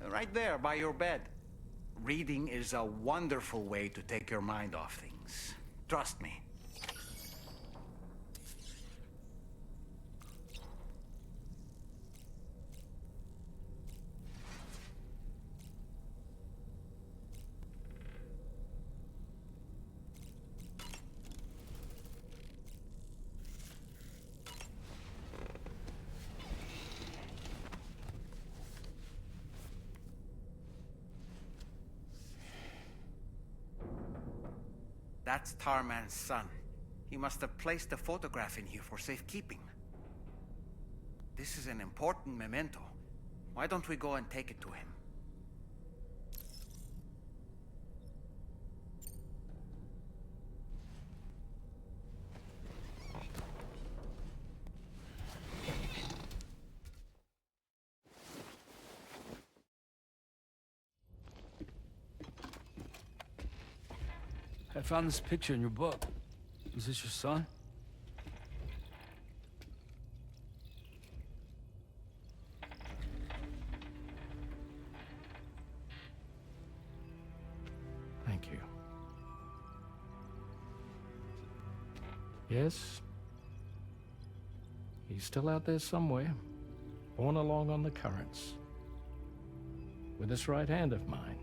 Speaker 3: Right there, by your bed. Reading is a wonderful way to take your mind off things. Trust me. That's Tarman's son. He must have placed a photograph in here for safekeeping. This is an important memento. Why don't we go and take it to him?
Speaker 4: I found this picture in your book. Is this your son?
Speaker 16: Thank you. Yes. He's still out there somewhere, borne along on the currents, with this right hand of mine.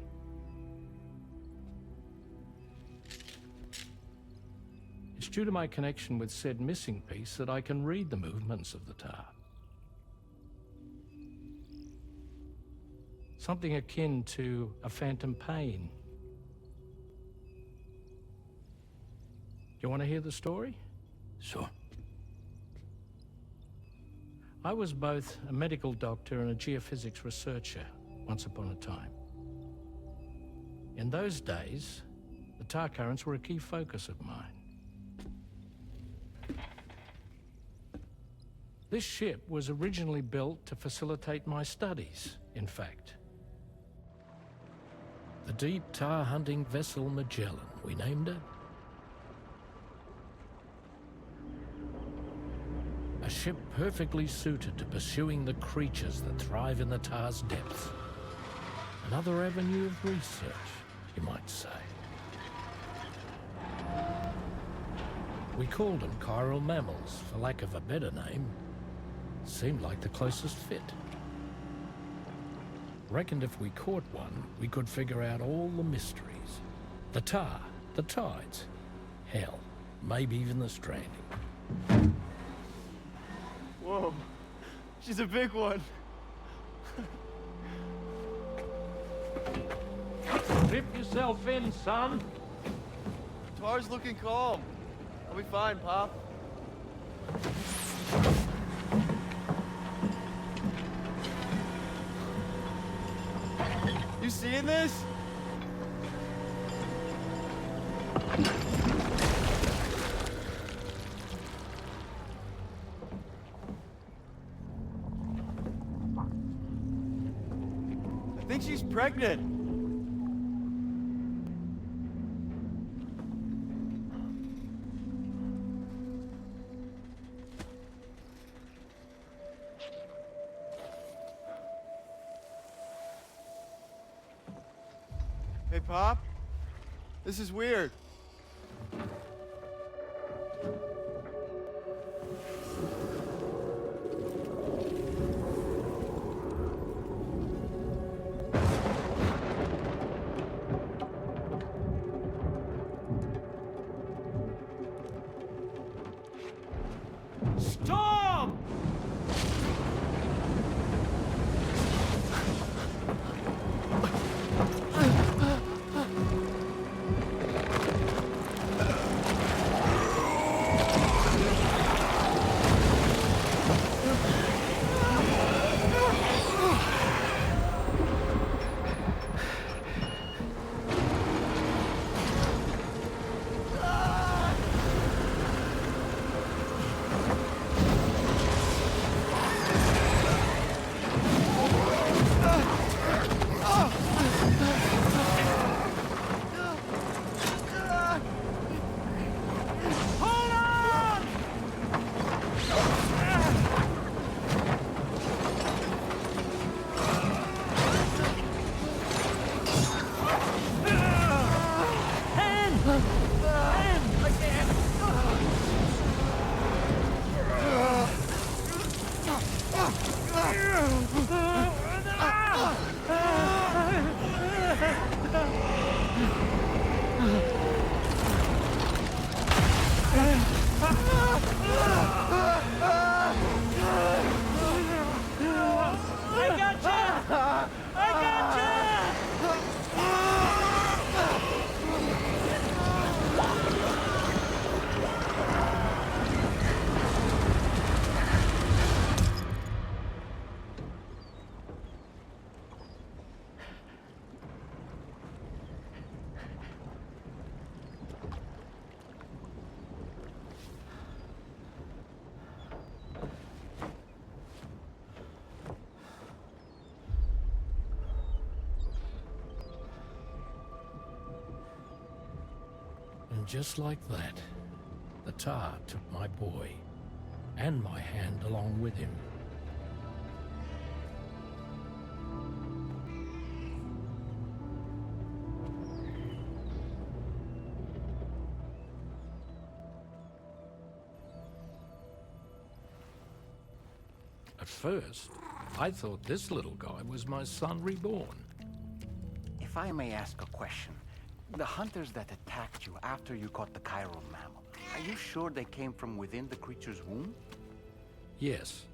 Speaker 16: It's due to my connection with said missing piece that I can read the movements of the tar. Something akin to a phantom pain. You want to hear the story?
Speaker 4: Sure.
Speaker 16: I was both a medical doctor and a geophysics researcher once upon a time. In those days, the tar currents were a key focus of mine. This ship was originally built to facilitate my studies, in fact. The deep tar hunting vessel Magellan, we named it. A ship perfectly suited to pursuing the creatures that thrive in the tar's depths. Another avenue of research, you might say. We called them chiral mammals, for lack of a better name. Seemed like the closest fit. Reckoned if we caught one, we could figure out all the mysteries. The tar, the tides, hell, maybe even the stranding.
Speaker 17: Whoa, she's a big one.
Speaker 16: Dip yourself in, son.
Speaker 17: Tar's looking calm. I'll be fine, Pop. You seeing this? I think she's pregnant. Hey, Pop. This is weird.
Speaker 16: Storm! And just like that, the tar took my boy, and my hand along with him. At first, I thought this little guy was my son reborn.
Speaker 3: If I may ask a question, the hunters that attacked you after you caught the chiral mammal, are you sure they came from within the creature's womb?
Speaker 16: Yes.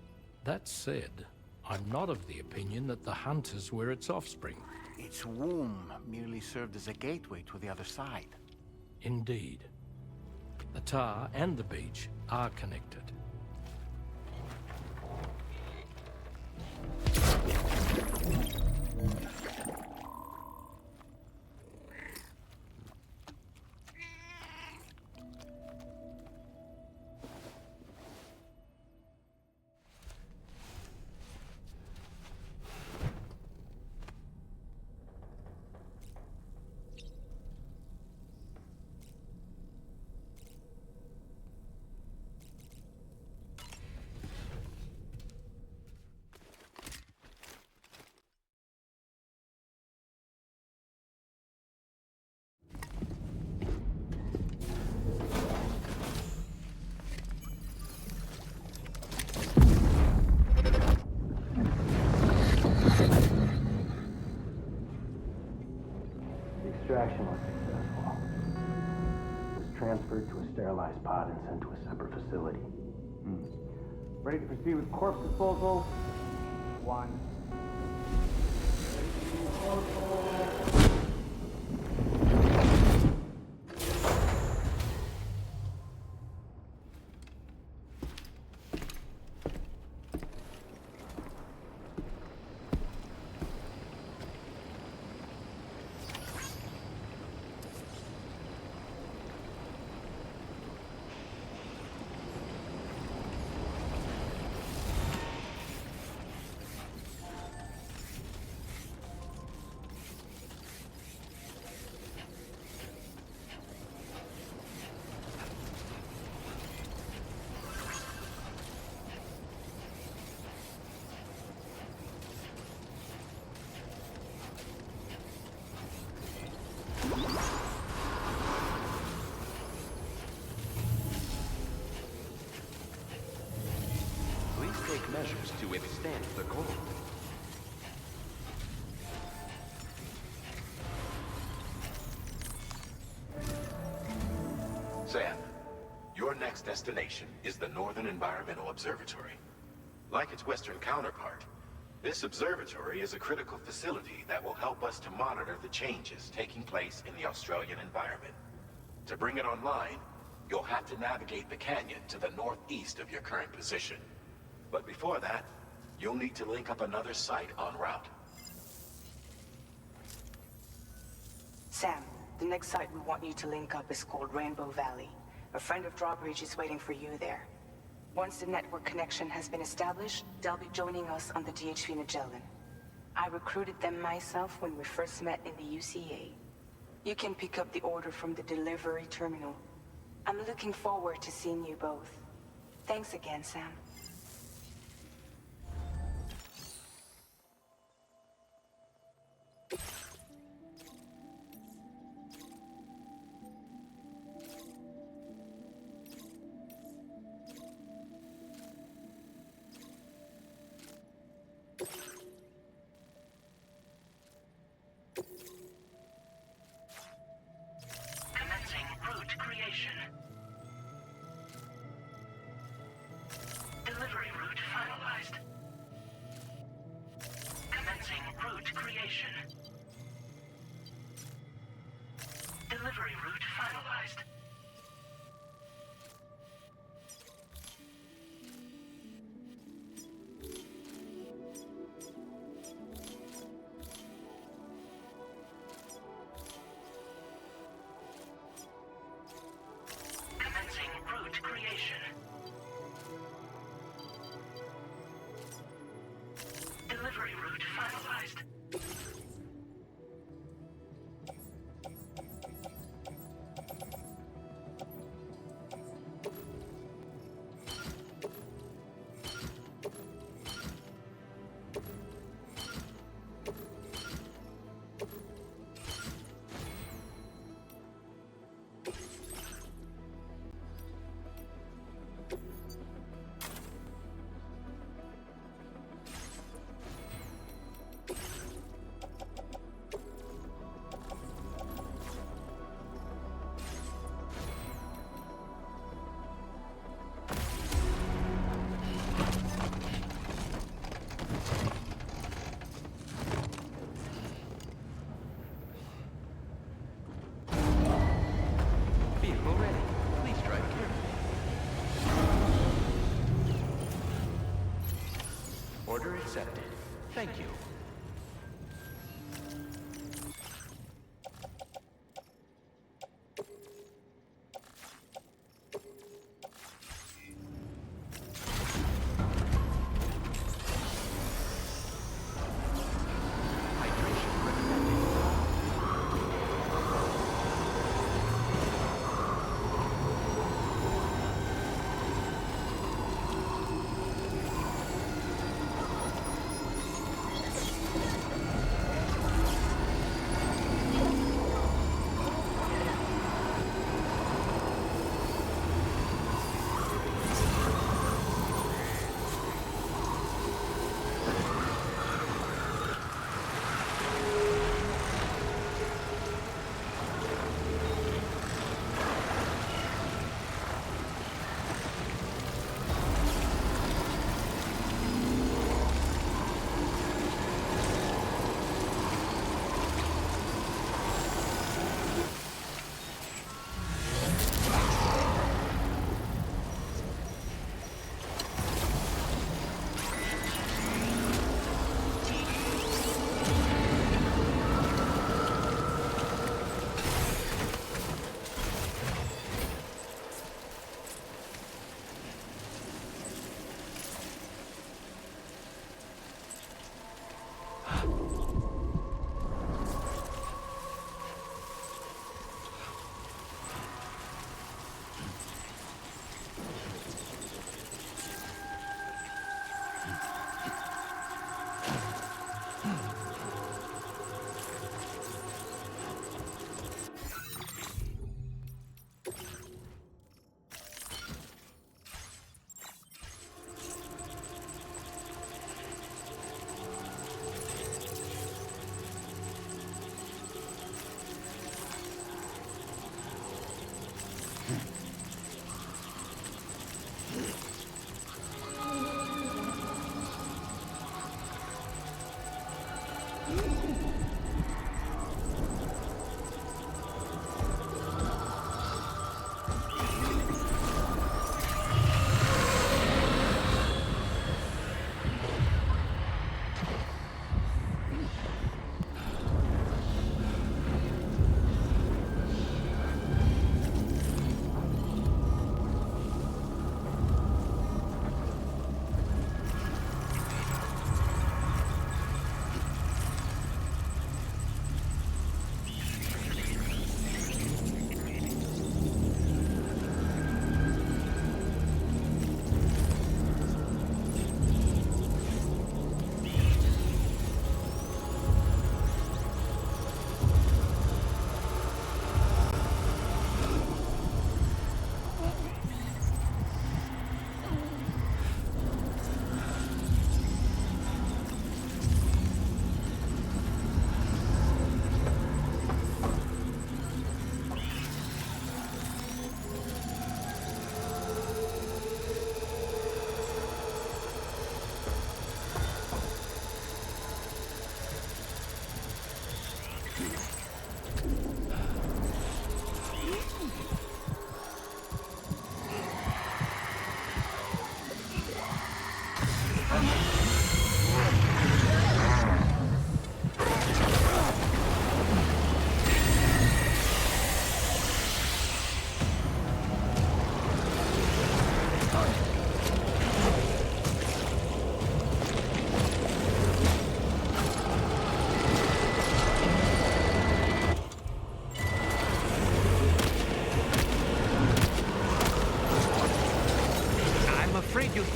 Speaker 16: That said, I'm not of the opinion that the hunters were its offspring.
Speaker 3: Its womb merely served as a gateway to the other side.
Speaker 16: Indeed. The tar and the beach are connected.
Speaker 18: Extraction was successful. It was transferred to a sterilized pod and sent to a separate facility. Ready to proceed with corpse disposal? 1.
Speaker 5: Take measures to withstand the cold.
Speaker 13: Sam, your next destination is the Northern Environmental Observatory. Like its Western counterpart, this observatory is a critical facility that will help us to monitor the changes taking place in the Australian environment. To bring it online, you'll have to navigate the canyon to the northeast of your current position. But before that, you'll need to link up another site en route.
Speaker 15: Sam, the next site we want you to link up is called Rainbow Valley. A friend of Drawbridge is waiting for you there. Once the network connection has been established, they'll be joining us on the DHV Magellan. I recruited them myself when we first met in the UCA. You can pick up the order from the delivery terminal. I'm looking forward to seeing you both. Thanks again, Sam.
Speaker 14: Commencing route creation. creation. Delivery route finalized. Commencing route creation. Delivery route finalized.
Speaker 5: Vehicle ready. Please drive carefully. Order accepted. Thank you.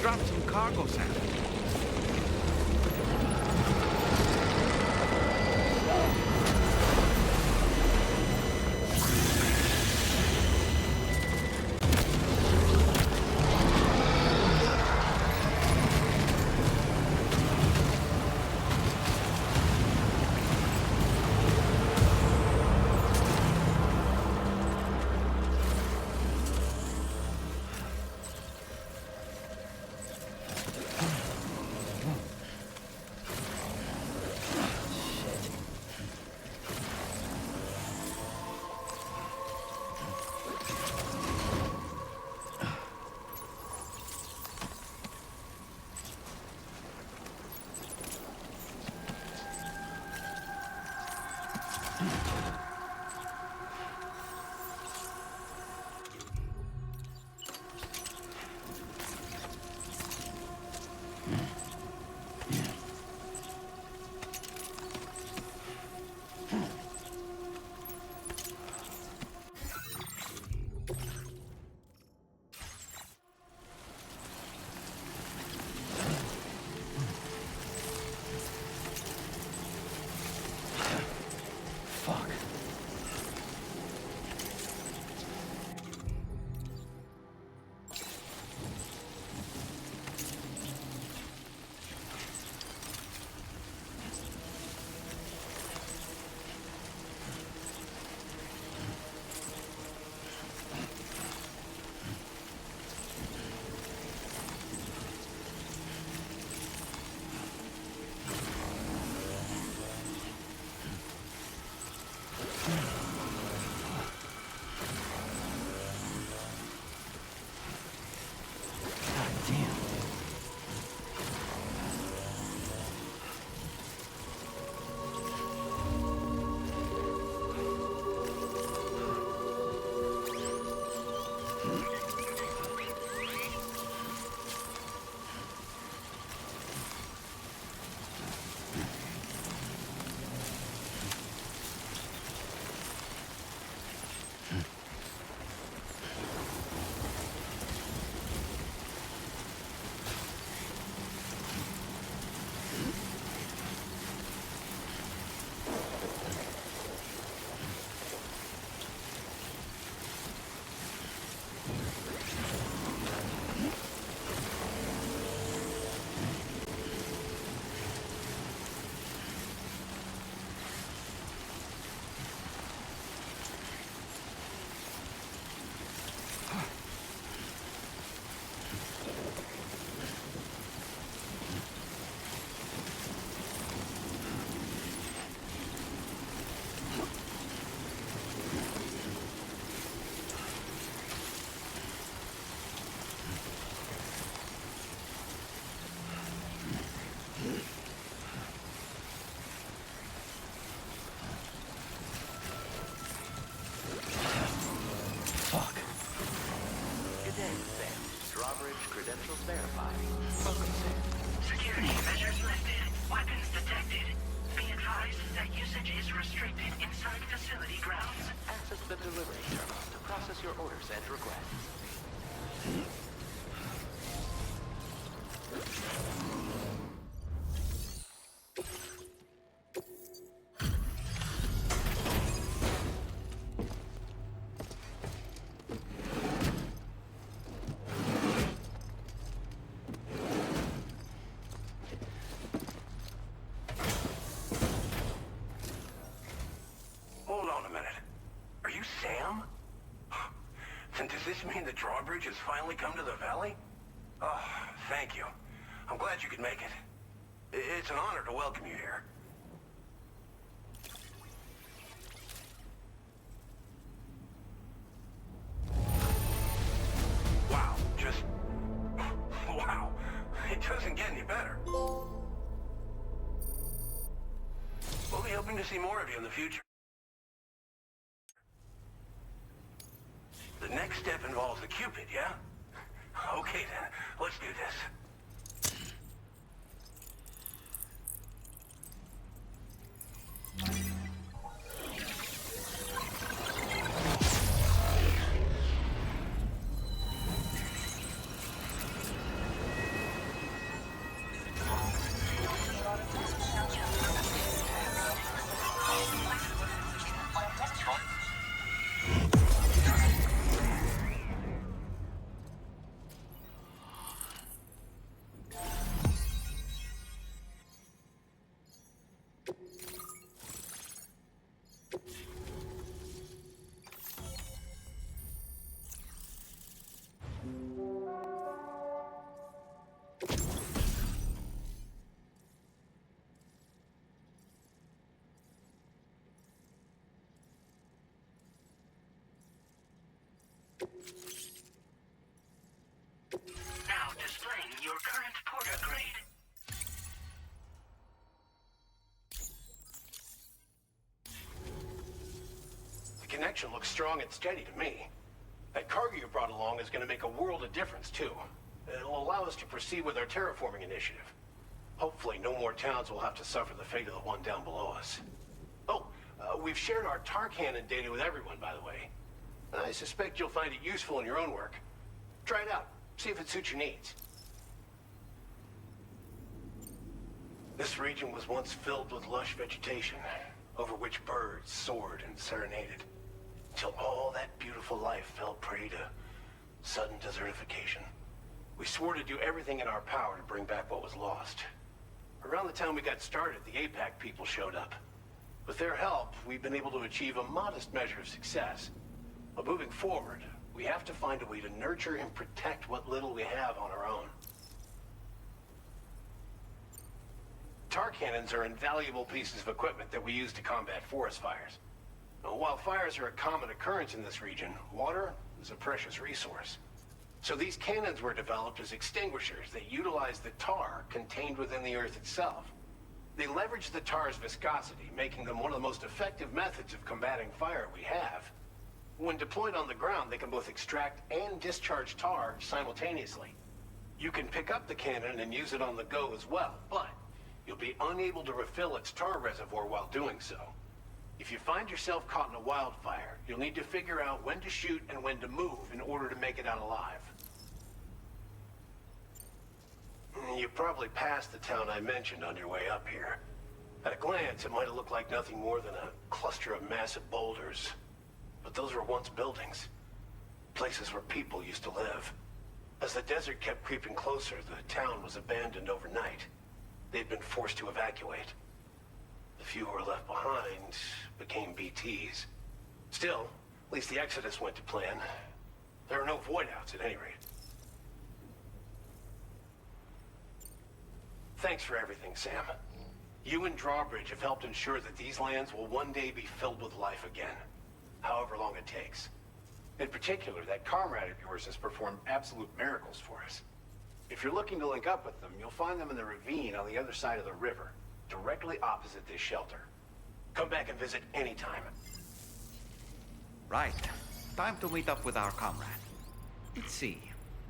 Speaker 3: dropped some cargo, Sam.
Speaker 5: Credentials verified. Welcome, Sam.
Speaker 14: Security measures lifted. Weapons detected. Be advised that usage is restricted inside facility grounds.
Speaker 5: Access the delivery terminal to process your orders and requests.
Speaker 6: Does this mean the drawbridge has finally come to the valley? Oh, thank you. I'm glad you could make it. It's an honor to welcome you here. Wow, just... wow. It doesn't get any better. We'll be hoping to see more of you in the future. The next step involves the Cupid, yeah? Okay then, let's do this.
Speaker 19: connection looks strong and steady to me. That cargo you brought along is going to make a world of difference, too. It'll allow us to proceed with our terraforming initiative. Hopefully, no more towns will have to suffer the fate of the one down below us. Oh, we've shared our tar cannon data with everyone, by the way. I suspect you'll find it useful in your own work. Try it out. See if it suits your needs. This region was once filled with lush vegetation, over which birds soared and serenaded, until all that beautiful life fell prey to sudden desertification. We swore to do everything in our power to bring back what was lost. Around the time we got started, the APAC people showed up. With their help, we've been able to achieve a modest measure of success. But moving forward, we have to find a way to nurture and protect what little we have on our own. Tar cannons are invaluable pieces of equipment that we use to combat forest fires. Now, while fires are a common occurrence in this region, water is a precious resource. So these cannons were developed as extinguishers that utilize the tar contained within the earth itself. They leverage the tar's viscosity, making them one of the most effective methods of combating fire we have. When deployed on the ground, they can both extract and discharge tar simultaneously. You can pick up the cannon and use it on the go as well, but you'll be unable to refill its tar reservoir while doing so. If you find yourself caught in a wildfire, you'll need to figure out when to shoot and when to move in order to make it out alive. You probably passed the town I mentioned on your way up here. At a glance, it might have looked like nothing more than a cluster of massive boulders. But those were once buildings. Places where people used to live. As the desert kept creeping closer, the town was abandoned overnight. They'd been forced to evacuate. The few who were left behind became BTs. Still, at least the exodus went to plan. There are no void-outs at any rate. Thanks for everything, Sam. You and Drawbridge have helped ensure that these lands will one day be filled with life again, however long it takes. In particular, that comrade of yours has performed absolute miracles for us. If you're looking to link up with them, you'll find them in the ravine on the other side of the river, directly opposite this shelter. Come back and visit anytime.
Speaker 3: Right. Time to meet up with our comrade. Let's see.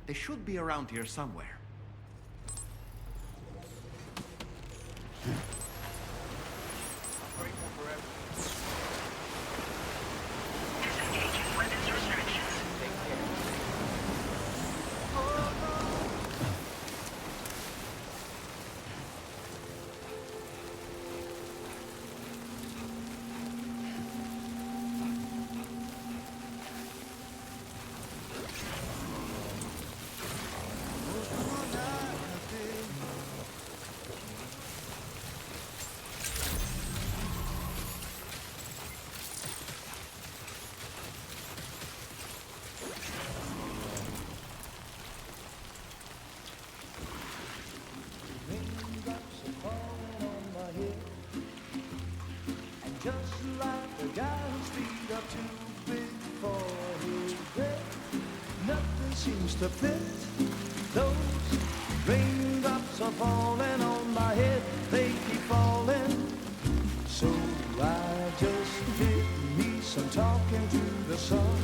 Speaker 3: They should be around here somewhere.
Speaker 14: Disengaging weapons restrictions.
Speaker 20: Just like the guy whose feet are too big for his bed, nothing seems to fit. Those raindrops are falling on my head, they keep falling. So I just did me some talking to the sun,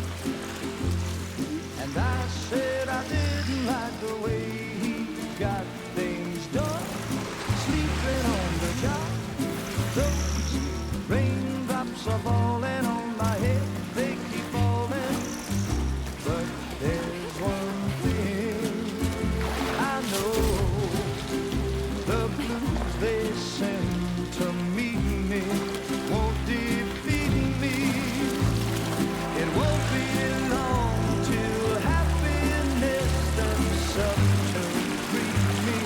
Speaker 20: and I said I didn't like the way he got things done, sleeping on the job. Those raindrops are falling on my head, they keep falling. But there's one thing I know, the blues they send to meet me won't defeat me. It won't be long till happiness and subterranean me.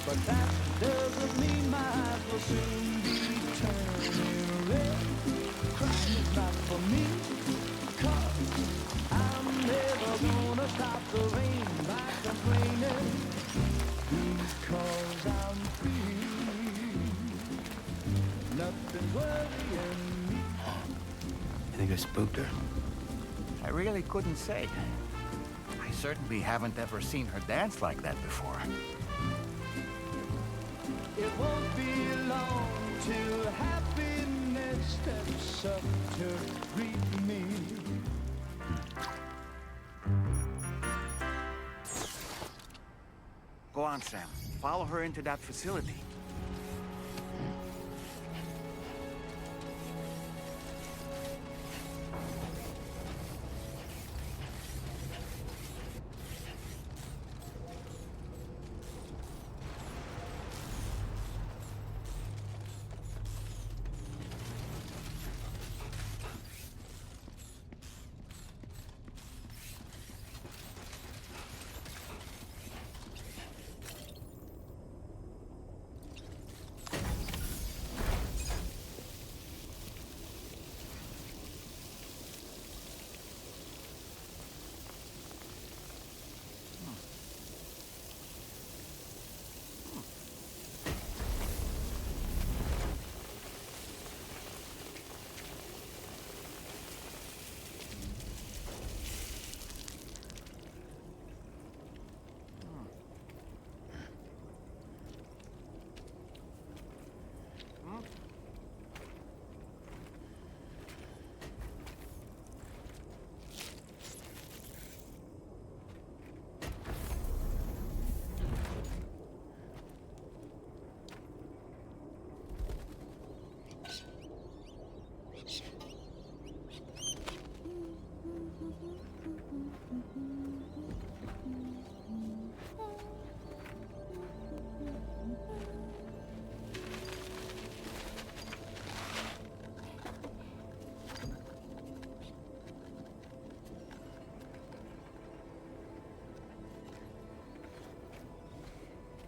Speaker 20: But that doesn't mean my eyes will soon be turning red. Crying is not for me, 'cause I'm never gonna stop the rain by complaining, because I'm free. Nothing's worrying me.
Speaker 4: You think I spooked her?
Speaker 3: I really couldn't say. I certainly haven't ever seen her dance like that before.
Speaker 20: It won't be long till happiness steps up to greet me.
Speaker 3: Go on, Sam. Follow her into that facility.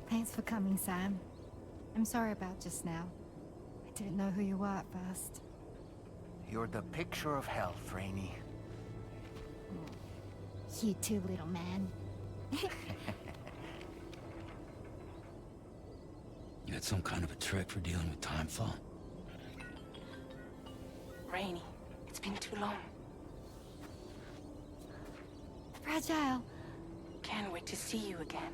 Speaker 21: Thanks for coming, Sam. I'm sorry about just now. I didn't know who you were at first.
Speaker 3: You're the picture of health, Rainey.
Speaker 21: You too, little man.
Speaker 4: You had some kind of a trick for dealing with timefall?
Speaker 15: Rainey, it's been too long.
Speaker 21: Fragile.
Speaker 15: Can't wait to see you again.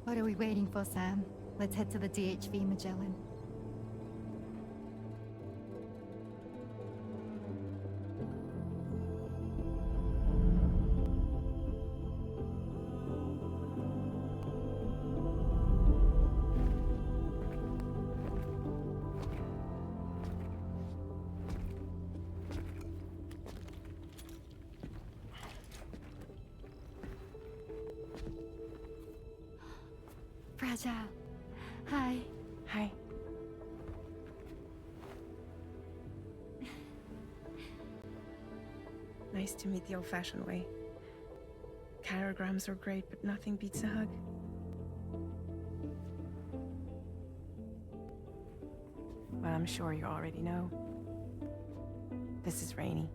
Speaker 21: What are we waiting for, Sam? Let's head to the DHV Magellan. Fragile. Hi.
Speaker 11: Hi. Nice to meet the old-fashioned way. Carograms are great, but nothing beats a hug. Well, I'm sure you already know. This is Rainey.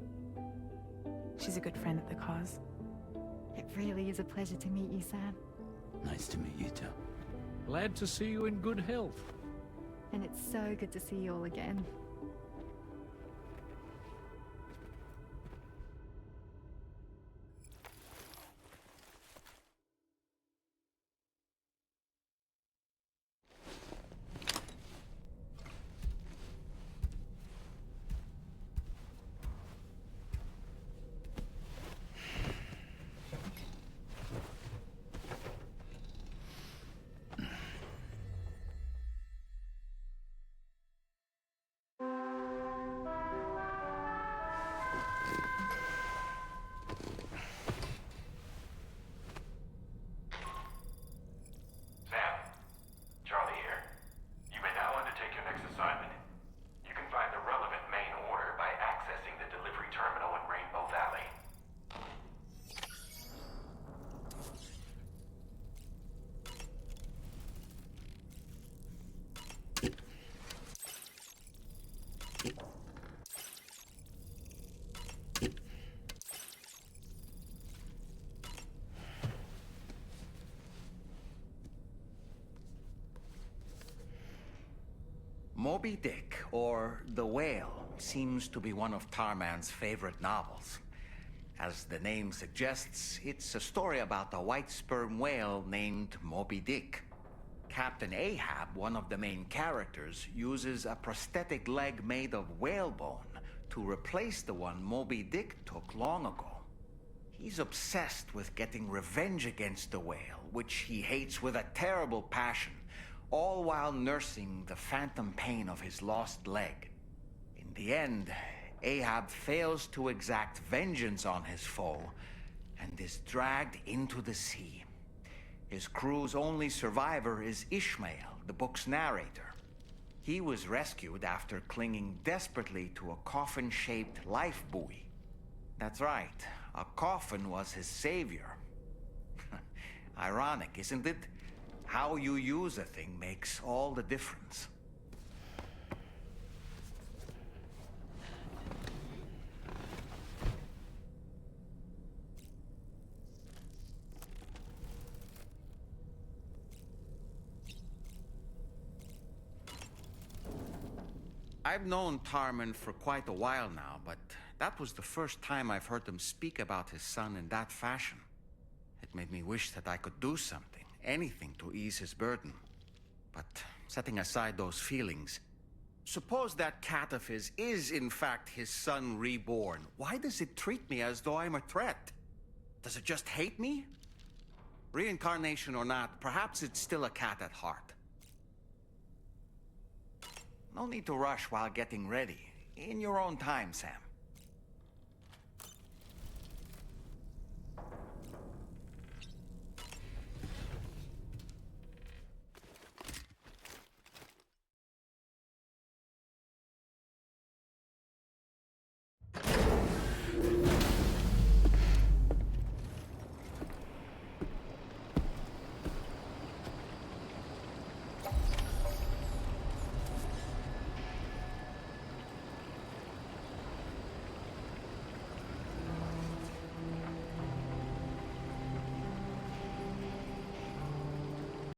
Speaker 11: She's a good friend of the cause.
Speaker 21: It really is a pleasure to meet you, Sam.
Speaker 4: Nice to meet you too.
Speaker 16: Glad to see you in good health.
Speaker 21: And it's so good to see you all again.
Speaker 3: Moby Dick, or the whale, seems to be one of Tarman's favorite novels. As the name suggests, it's a story about a white sperm whale named Moby Dick. Captain Ahab, one of the main characters, uses a prosthetic leg made of whalebone to replace the one Moby Dick took long ago. He's obsessed with getting revenge against the whale, which he hates with a terrible passion, all while nursing the phantom pain of his lost leg. In the end, Ahab fails to exact vengeance on his foe and is dragged into the sea. His crew's only survivor is Ishmael, the book's narrator. He was rescued after clinging desperately to a coffin-shaped life buoy. That's right, a coffin was his savior. Ironic, isn't it? How you use a thing makes all the difference. I've known Tarman for quite a while now, but that was the first time I've heard him speak about his son in that fashion. It made me wish that I could do something, anything to ease his burden. But setting aside those feelings, suppose that cat of his is in fact his son reborn. Why does it treat me as though I'm a threat? Does it just hate me? Reincarnation or not, perhaps it's still a cat at heart. No need to rush while getting ready. In your own time, Sam.